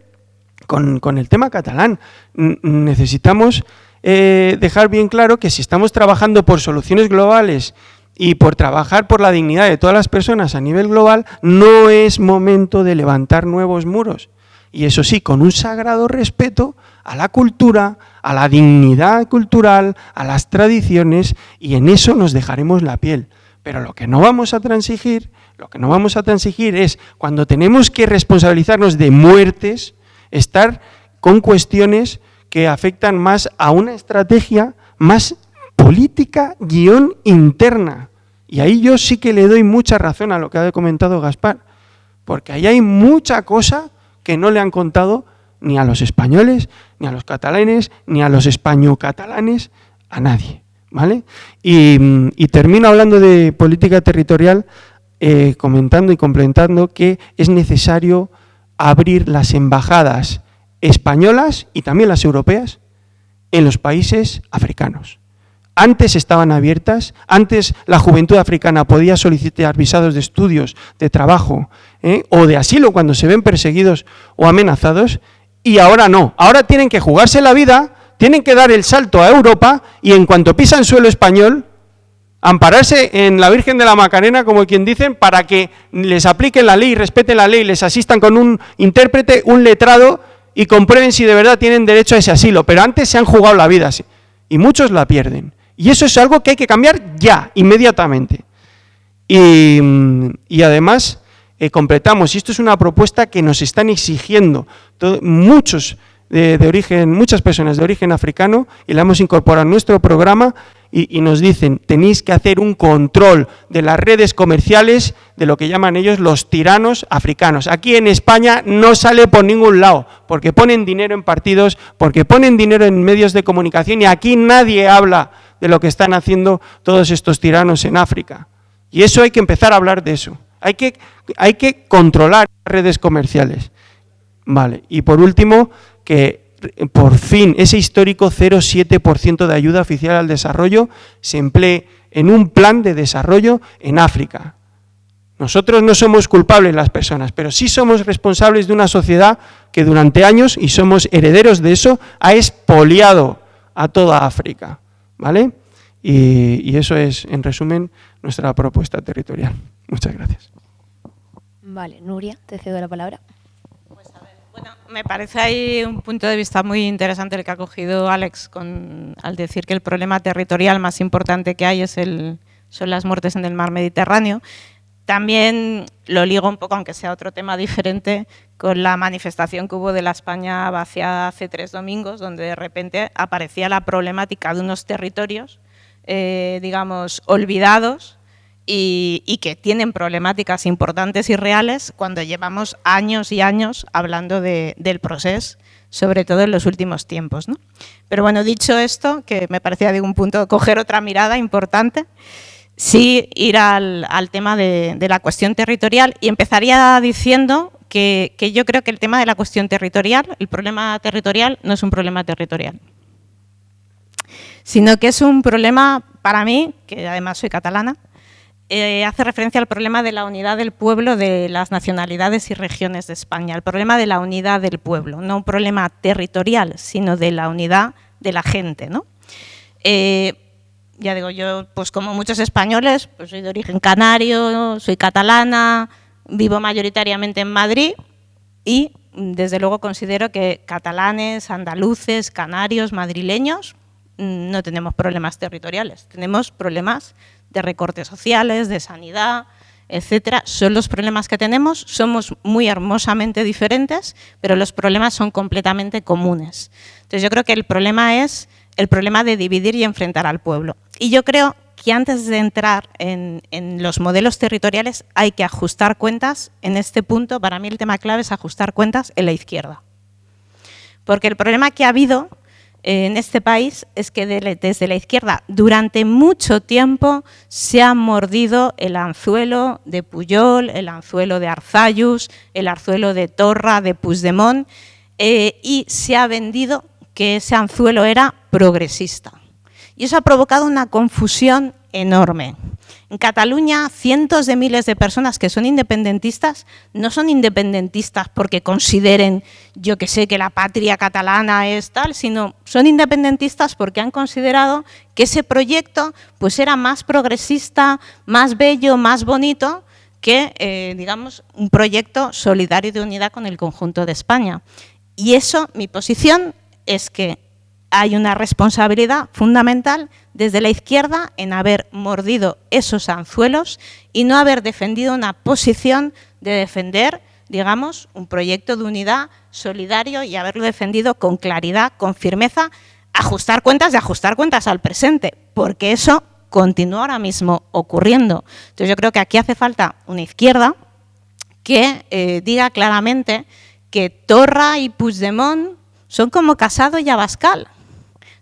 con el tema catalán. Necesitamos dejar bien claro que si estamos trabajando por soluciones globales y por trabajar por la dignidad de todas las personas a nivel global, no es momento de levantar nuevos muros. y eso sí, con un sagrado respeto a la cultura, a la dignidad cultural, a las tradiciones, y en eso nos dejaremos la piel. Pero lo que no vamos a transigir es cuando tenemos que responsabilizarnos de muertes, estar con cuestiones que afectan más a una estrategia más política interna. Y ahí yo sí que le doy mucha razón a lo que ha comentado Gaspar, porque ahí hay mucha cosa que no le han contado ni a los españoles, ni a los catalanes, ni a los español-catalanes, a nadie, ¿vale? Y termino hablando de política territorial, comentando y complementando que es necesario abrir las embajadas españolas y también las europeas en los países africanos. Antes estaban abiertas, antes la juventud africana podía solicitar visados de estudios, de trabajo o de asilo cuando se ven perseguidos o amenazados, y ahora no. Ahora tienen que jugarse la vida, tienen que dar el salto a Europa y en cuanto pisan suelo español, ampararse en la Virgen de la Macarena, como quien dicen, para que les apliquen la ley, respeten la ley, les asistan con un intérprete, un letrado y comprueben si de verdad tienen derecho a ese asilo. Pero antes se han jugado la vida y muchos la pierden. Y eso es algo que hay que cambiar ya, inmediatamente. Y además completamos, y esto es una propuesta que nos están exigiendo muchas personas de origen africano, y la hemos incorporado en nuestro programa, y nos dicen, tenéis que hacer un control de las redes comerciales de lo que llaman ellos los tiranos africanos. Aquí en España no sale por ningún lado, porque ponen dinero en partidos, porque ponen dinero en medios de comunicación, y aquí nadie habla de lo que están haciendo todos estos tiranos en África. Y eso hay que empezar a hablar de eso. Hay que controlar las redes comerciales. Vale. Y por último, que por fin ese histórico 0,7% de ayuda oficial al desarrollo se emplee en un plan de desarrollo en África. Nosotros no somos culpables las personas, pero sí somos responsables de una sociedad que durante años, y somos herederos de eso, ha expoliado a toda África, ¿vale? Y eso es, en resumen, nuestra propuesta territorial. Muchas gracias. Vale, Nuria, te cedo la palabra. Bueno, me parece ahí un punto de vista muy interesante el que ha cogido Alex al decir que el problema territorial más importante que hay son las muertes en el mar Mediterráneo. También lo ligo un poco, aunque sea otro tema diferente, con la manifestación que hubo de la España vaciada hace 3 domingos, donde de repente aparecía la problemática de unos territorios, digamos, olvidados, y que tienen problemáticas importantes y reales cuando llevamos años y años hablando del proceso, sobre todo en los últimos tiempos, ¿no? Pero bueno, dicho esto, que me parecía de un punto coger otra mirada importante, sí ir al tema de la cuestión territorial, y empezaría diciendo que yo creo que el tema de la cuestión territorial, el problema territorial, no es un problema territorial, sino que es un problema, para mí, que además soy catalana, hace referencia al problema de la unidad del pueblo, de las nacionalidades y regiones de España, el problema de la unidad del pueblo, no un problema territorial, sino de la unidad de la gente, ¿no? Ya digo, yo, pues como muchos españoles, pues soy de origen canario, soy catalana, vivo mayoritariamente en Madrid y desde luego considero que catalanes, andaluces, canarios, madrileños, no tenemos problemas territoriales, tenemos problemas de recortes sociales, de sanidad, etcétera. Son los problemas que tenemos, somos muy hermosamente diferentes, pero los problemas son completamente comunes. Entonces yo creo que el problema es el problema de dividir y enfrentar al pueblo. Y yo creo que antes de entrar en los modelos territoriales hay que ajustar cuentas. En este punto, para mí el tema clave es ajustar cuentas en la izquierda. Porque el problema que ha habido en este país es que desde la izquierda durante mucho tiempo se ha mordido el anzuelo de Pujol, el anzuelo de Arzallus, el anzuelo de Torra, de Puigdemont, y se ha vendido que ese anzuelo era progresista. Y eso ha provocado una confusión enorme. En Cataluña, cientos de miles de personas que son independentistas no son independentistas porque consideren, yo que sé, que la patria catalana es tal, sino son independentistas porque han considerado que ese proyecto pues era más progresista, más bello, más bonito que, digamos, un proyecto solidario de unidad con el conjunto de España. Y eso, mi posición es que hay una responsabilidad fundamental desde la izquierda en haber mordido esos anzuelos y no haber defendido una posición de defender, digamos, un proyecto de unidad solidario y haberlo defendido con claridad, con firmeza, ajustar cuentas y ajustar cuentas al presente, porque eso continúa ahora mismo ocurriendo. Entonces yo creo que aquí hace falta una izquierda que diga claramente que Torra y Puigdemont son como Casado y Abascal.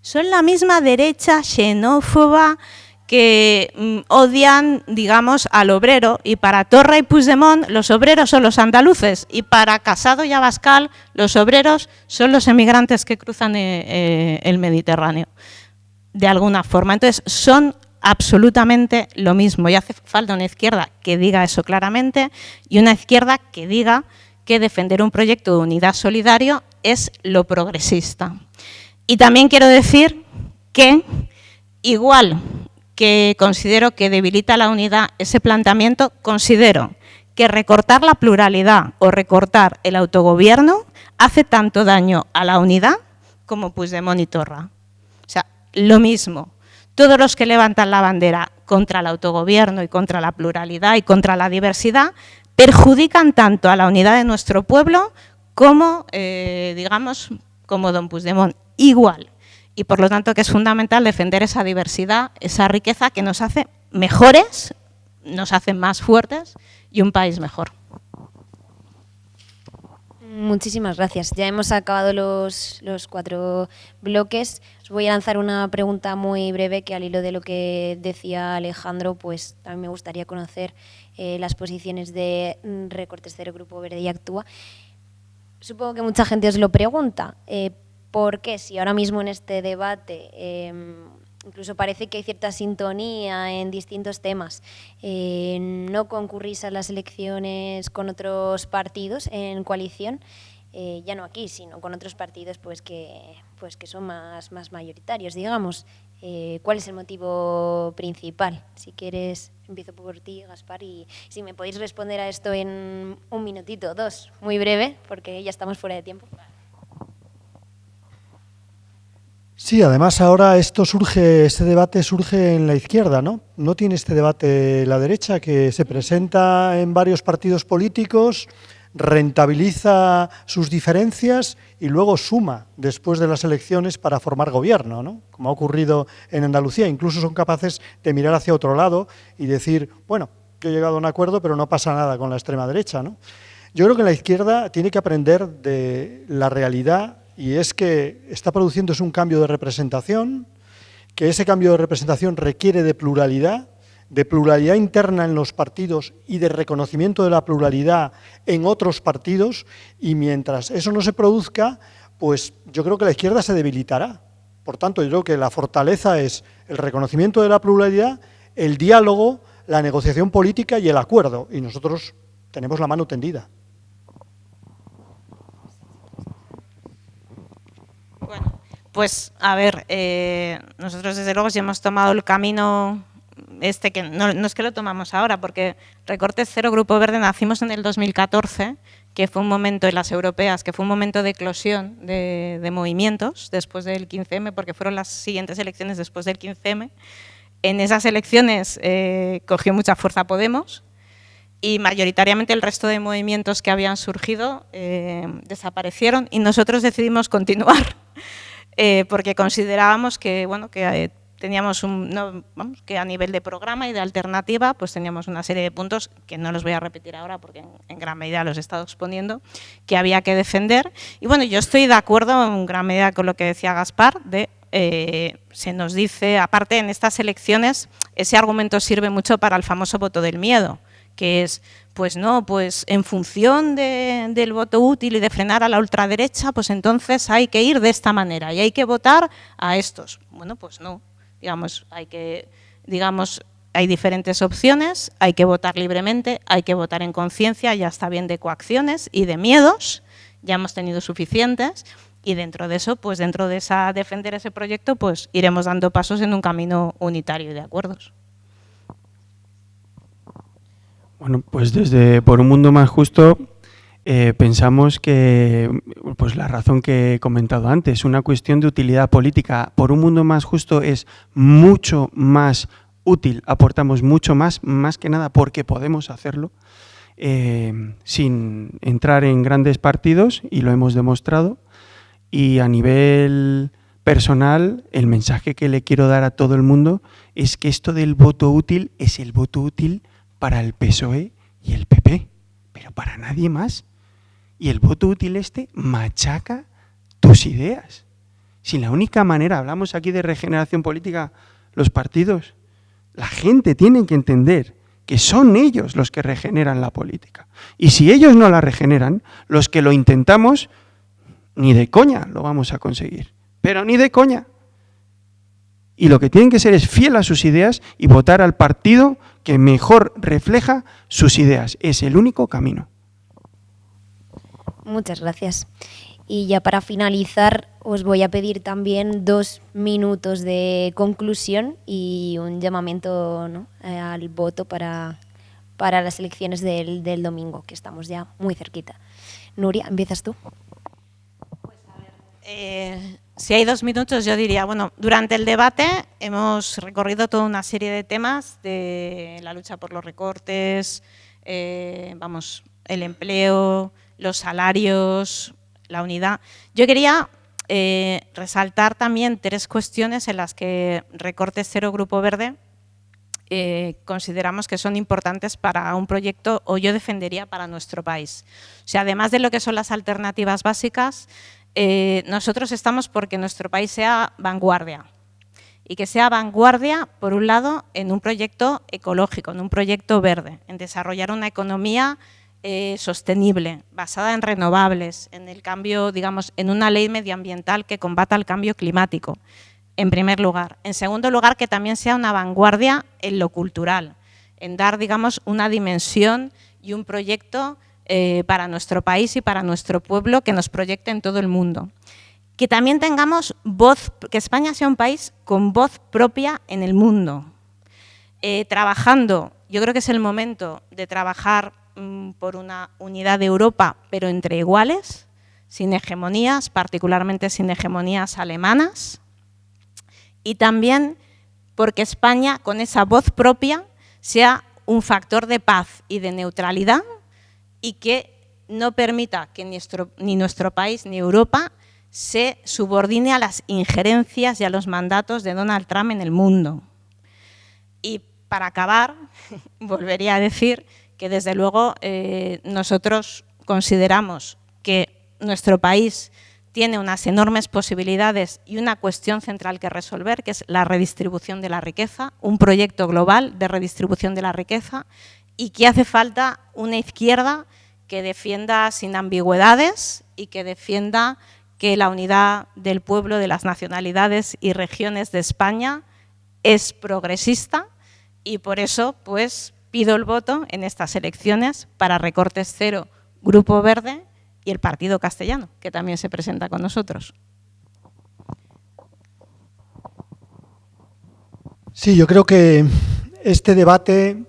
Son la misma derecha xenófoba que odian, digamos, al obrero, y para Torra y Puigdemont los obreros son los andaluces y para Casado y Abascal los obreros son los emigrantes que cruzan el Mediterráneo, de alguna forma. Entonces son absolutamente lo mismo y hace falta una izquierda que diga eso claramente y una izquierda que diga que defender un proyecto de unidad solidario es lo progresista. Y también quiero decir que, igual que considero que debilita la unidad ese planteamiento, considero que recortar la pluralidad o recortar el autogobierno hace tanto daño a la unidad como Puigdemont y Torra. O sea, lo mismo. Todos los que levantan la bandera contra el autogobierno y contra la pluralidad y contra la diversidad perjudican tanto a la unidad de nuestro pueblo como, digamos, como don Puigdemont. Igual. Y por lo tanto que es fundamental defender esa diversidad, esa riqueza que nos hace mejores, nos hace más fuertes y un país mejor. Muchísimas gracias. Ya hemos acabado los 4 bloques. Os voy a lanzar una pregunta muy breve que, al hilo de lo que decía Alejandro, pues también me gustaría conocer las posiciones de Recortes Cero, Grupo Verde y Actúa. Supongo que mucha gente os lo pregunta. ¿Por qué, si ahora mismo en este debate incluso parece que hay cierta sintonía en distintos temas, no concurrís a las elecciones con otros partidos en coalición? Ya no aquí, sino con otros partidos pues que son más mayoritarios, digamos. ¿Cuál es el motivo principal? Si quieres, empiezo por ti, Gaspar, y si me podéis responder a esto en 1 minutito, 2, muy breve, porque ya estamos fuera de tiempo. Sí, además ahora este debate surge en la izquierda, ¿no? No tiene este debate la derecha, que se presenta en varios partidos políticos, rentabiliza sus diferencias y luego suma después de las elecciones para formar gobierno, ¿no? Como ha ocurrido en Andalucía. Incluso son capaces de mirar hacia otro lado y decir, bueno, yo he llegado a un acuerdo, pero no pasa nada con la extrema derecha, ¿no? Yo creo que la izquierda tiene que aprender de la realidad, y es que está produciéndose un cambio de representación, que ese cambio de representación requiere de pluralidad interna en los partidos y de reconocimiento de la pluralidad en otros partidos, y mientras eso no se produzca, pues yo creo que la izquierda se debilitará. Por tanto, yo creo que la fortaleza es el reconocimiento de la pluralidad, el diálogo, la negociación política y el acuerdo, y nosotros tenemos la mano tendida. Bueno, pues a ver, nosotros desde luego sí hemos tomado el camino que no es que lo tomamos ahora, porque Recortes Cero, Grupo Verde, nacimos en el 2014, que fue un momento en las europeas, que fue un momento de eclosión de movimientos después del 15M, porque fueron las siguientes elecciones después del 15M. En esas elecciones cogió mucha fuerza Podemos, y mayoritariamente el resto de movimientos que habían surgido desaparecieron, y nosotros decidimos continuar porque considerábamos que, bueno, que teníamos que a nivel de programa y de alternativa pues teníamos una serie de puntos que no los voy a repetir ahora porque en gran medida los he estado exponiendo, que había que defender. Y bueno, yo estoy de acuerdo en gran medida con lo que decía Gaspar, se nos dice, aparte en estas elecciones, ese argumento sirve mucho para el famoso voto del miedo, que es, pues no, pues en función del voto útil y de frenar a la ultraderecha, pues entonces hay que ir de esta manera y hay que votar a estos. Bueno, pues no, hay diferentes opciones, hay que votar libremente, hay que votar en conciencia, ya está bien de coacciones y de miedos, ya hemos tenido suficientes, y dentro de eso, pues dentro de defender ese proyecto, pues iremos dando pasos en un camino unitario de acuerdos. Bueno, pues desde Por un Mundo Más Justo pensamos que, pues la razón que he comentado antes, una cuestión de utilidad política. Por un Mundo Más Justo es mucho más útil, aportamos mucho más que nada porque podemos hacerlo sin entrar en grandes partidos, y lo hemos demostrado. Y a nivel personal, el mensaje que le quiero dar a todo el mundo es que esto del voto útil es el voto útil para el PSOE y el PP, pero para nadie más. Y el voto útil machaca tus ideas. Si la única manera, hablamos aquí de regeneración política, los partidos, la gente tiene que entender que son ellos los que regeneran la política. Y si ellos no la regeneran, los que lo intentamos, ni de coña lo vamos a conseguir, pero ni de coña. Y lo que tienen que ser es fiel a sus ideas y votar al partido que mejor refleja sus ideas. Es el único camino. Muchas gracias. Y ya para finalizar, os voy a pedir también 2 minutos de conclusión y un llamamiento, ¿no?, al voto para las elecciones del domingo, que estamos ya muy cerquita. Nuria, ¿empiezas tú? Si hay 2 minutos, yo diría, bueno, durante el debate hemos recorrido toda una serie de temas de la lucha por los recortes, el empleo, los salarios, la unidad. Yo quería resaltar también 3 cuestiones en las que Recortes Cero Grupo Verde consideramos que son importantes para un proyecto, o yo defendería para nuestro país. O sea, además de lo que son las alternativas básicas, nosotros estamos porque nuestro país sea vanguardia, y que sea vanguardia, por un lado, en un proyecto ecológico, en un proyecto verde, en desarrollar una economía sostenible, basada en renovables, en el cambio, digamos, en una ley medioambiental que combata el cambio climático, en primer lugar. En segundo lugar, que también sea una vanguardia en lo cultural, en dar, digamos, una dimensión y un proyecto para nuestro país y para nuestro pueblo que nos proyecte en todo el mundo. Que también tengamos voz, que España sea un país con voz propia en el mundo. Trabajando, yo creo que es el momento de trabajar por una unidad de Europa, pero entre iguales, sin hegemonías, particularmente sin hegemonías alemanas, y también porque España, con esa voz propia, sea un factor de paz y de neutralidad, y que no permita que ni nuestro país ni Europa se subordine a las injerencias y a los mandatos de Donald Trump en el mundo. Y para acabar, volvería a decir que desde luego nosotros consideramos que nuestro país tiene unas enormes posibilidades y una cuestión central que resolver, que es la redistribución de la riqueza, un proyecto global de redistribución de la riqueza, y que hace falta una izquierda que defienda sin ambigüedades y que defienda que la unidad del pueblo, de las nacionalidades y regiones de España es progresista, y por eso pues pido el voto en estas elecciones para Recortes Cero, Grupo Verde y el Partido Castellano, que también se presenta con nosotros. Sí, yo creo que este debate,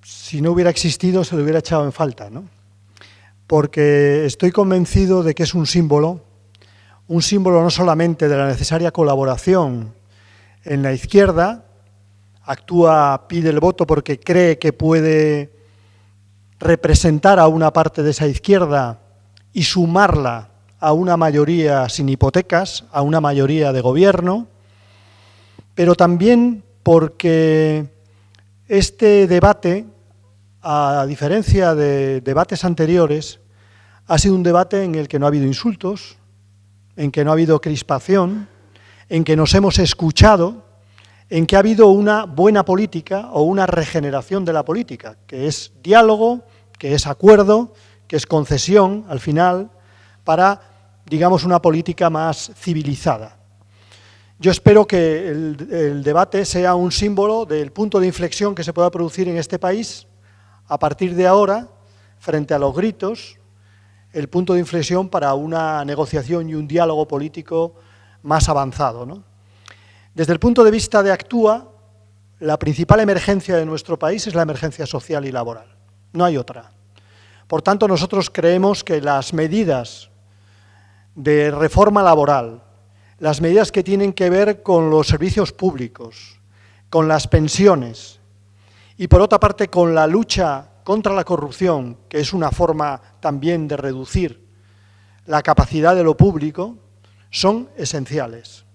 si no hubiera existido, se lo hubiera echado en falta, ¿no? Porque estoy convencido de que es un símbolo no solamente de la necesaria colaboración en la izquierda. Actúa, pide el voto porque cree que puede representar a una parte de esa izquierda y sumarla a una mayoría sin hipotecas, a una mayoría de gobierno, pero también porque este debate, a diferencia de debates anteriores, ha sido un debate en el que no ha habido insultos, en que no ha habido crispación, en que nos hemos escuchado, en que ha habido una buena política o una regeneración de la política, que es diálogo, que es acuerdo, que es concesión, al final, para, digamos, una política más civilizada. Yo espero que el debate sea un símbolo del punto de inflexión que se pueda producir en este país. A partir de ahora, frente a los gritos, el punto de inflexión para una negociación y un diálogo político más avanzado, ¿no? Desde el punto de vista de Actúa, la principal emergencia de nuestro país es la emergencia social y laboral. no hay otra. Por tanto, nosotros creemos que las medidas de reforma laboral, las medidas que tienen que ver con los servicios públicos, con las pensiones y, por otra parte, con la lucha contra la corrupción, que es una forma también de reducir la capacidad de lo público, son esenciales.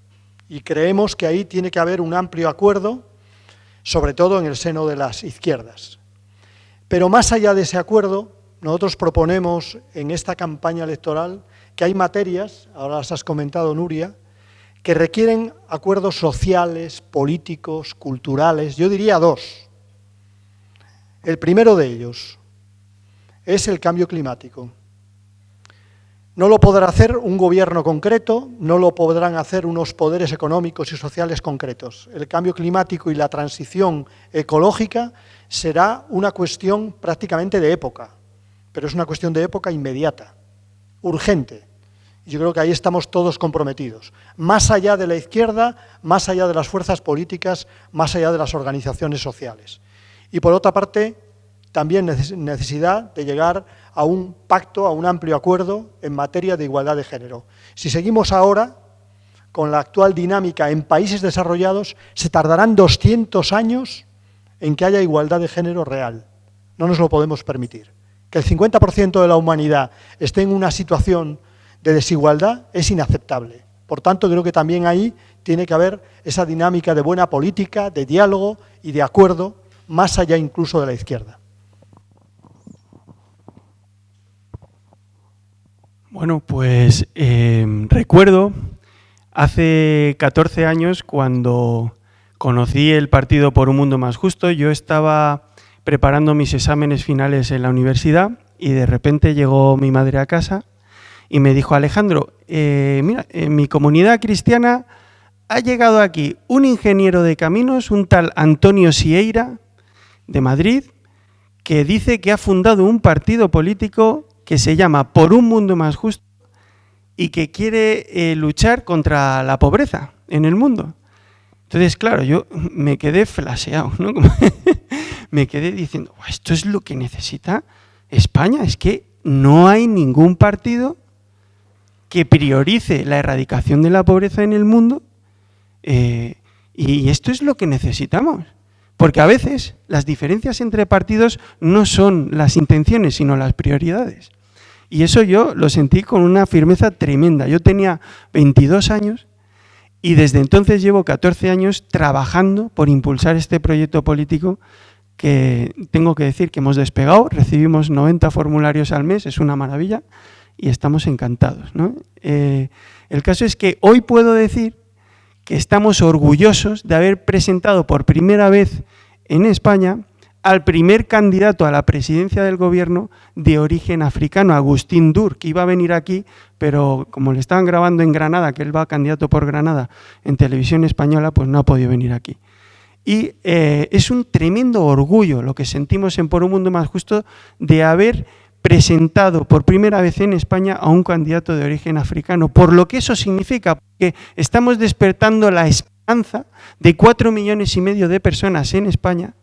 Y creemos que ahí tiene que haber un amplio acuerdo, sobre todo en el seno de las izquierdas. Pero más allá de ese acuerdo, nosotros proponemos en esta campaña electoral que hay materias, ahora las has comentado, Nuria, que requieren acuerdos sociales, políticos, culturales, yo diría dos. El primero de ellos es el cambio climático. No lo podrá hacer un gobierno concreto, no lo podrán hacer unos poderes económicos y sociales concretos. El cambio climático y la transición ecológica será una cuestión prácticamente de época, pero es una cuestión de época inmediata, urgente. Yo creo que ahí estamos todos comprometidos, más allá de la izquierda, más allá de las fuerzas políticas, más allá de las organizaciones sociales. Y por otra parte, también necesidad de llegar a un pacto, a un amplio acuerdo en materia de igualdad de género. Si seguimos ahora con la actual dinámica en países desarrollados, se tardarán 200 años en que haya igualdad de género real. No nos lo podemos permitir. Que el 50% de la humanidad esté en una situación de desigualdad es inaceptable. Por tanto, creo que también ahí tiene que haber esa dinámica de buena política, de diálogo y de acuerdo, más allá incluso de la izquierda. Bueno, pues recuerdo hace 14 años cuando conocí el Partido por un Mundo Más Justo. Yo estaba preparando mis exámenes finales en la universidad y de repente llegó mi madre a casa y me dijo: Alejandro, mira, en mi comunidad cristiana ha llegado aquí un ingeniero de caminos, un tal Antonio Sieira, de Madrid, que dice que ha fundado un partido político que se llama Por un Mundo Más Justo y que quiere luchar contra la pobreza en el mundo. Entonces, claro, yo me quedé flasheado, ¿no? Me quedé diciendo, esto es lo que necesita España, es que no hay ningún partido que priorice la erradicación de la pobreza en el mundo y esto es lo que necesitamos. Porque a veces las diferencias entre partidos no son las intenciones, sino las prioridades. Y eso yo lo sentí con una firmeza tremenda. Yo tenía 22 años y desde entonces llevo 14 años trabajando por impulsar este proyecto político que tengo que decir que hemos despegado. Recibimos 90 formularios al mes, es una maravilla y estamos encantados, ¿no? El caso es que hoy puedo decir que estamos orgullosos de haber presentado por primera vez en España al primer candidato a la presidencia del gobierno de origen africano, Agustín Dur, que iba a venir aquí, pero como le estaban grabando en Granada, que él va candidato por Granada en televisión española, pues no ha podido venir aquí. Y es un tremendo orgullo lo que sentimos en Por un Mundo Más Justo de haber presentado por primera vez en España a un candidato de origen africano, por lo que eso significa, que estamos despertando la esperanza de 4,5 millones de personas en España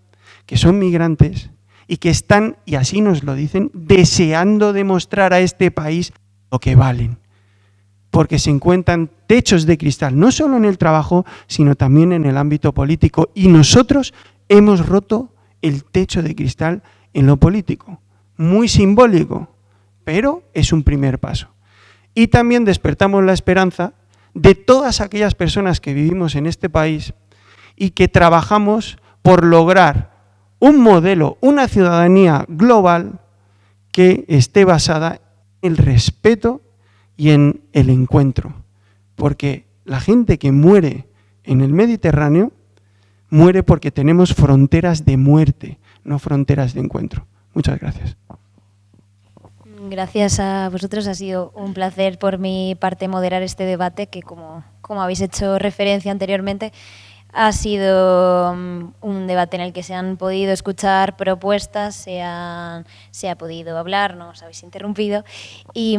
que son migrantes y que están, y así nos lo dicen, deseando demostrar a este país lo que valen, porque se encuentran techos de cristal, no solo en el trabajo, sino también en el ámbito político, y nosotros hemos roto el techo de cristal en lo político. Muy simbólico, pero es un primer paso. Y también despertamos la esperanza de todas aquellas personas que vivimos en este país y que trabajamos por lograr un modelo, una ciudadanía global que esté basada en el respeto y en el encuentro. Porque la gente que muere en el Mediterráneo muere porque tenemos fronteras de muerte, no fronteras de encuentro. Muchas gracias. Gracias a vosotros, ha sido un placer por mi parte moderar este debate que, como habéis hecho referencia anteriormente, ha sido un debate en el que se han podido escuchar propuestas, se ha podido hablar, no os habéis interrumpido, y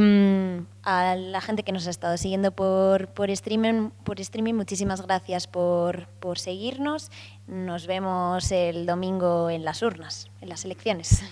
a la gente que nos ha estado siguiendo por streaming, muchísimas gracias por seguirnos. Nos vemos el domingo en las urnas, en las elecciones.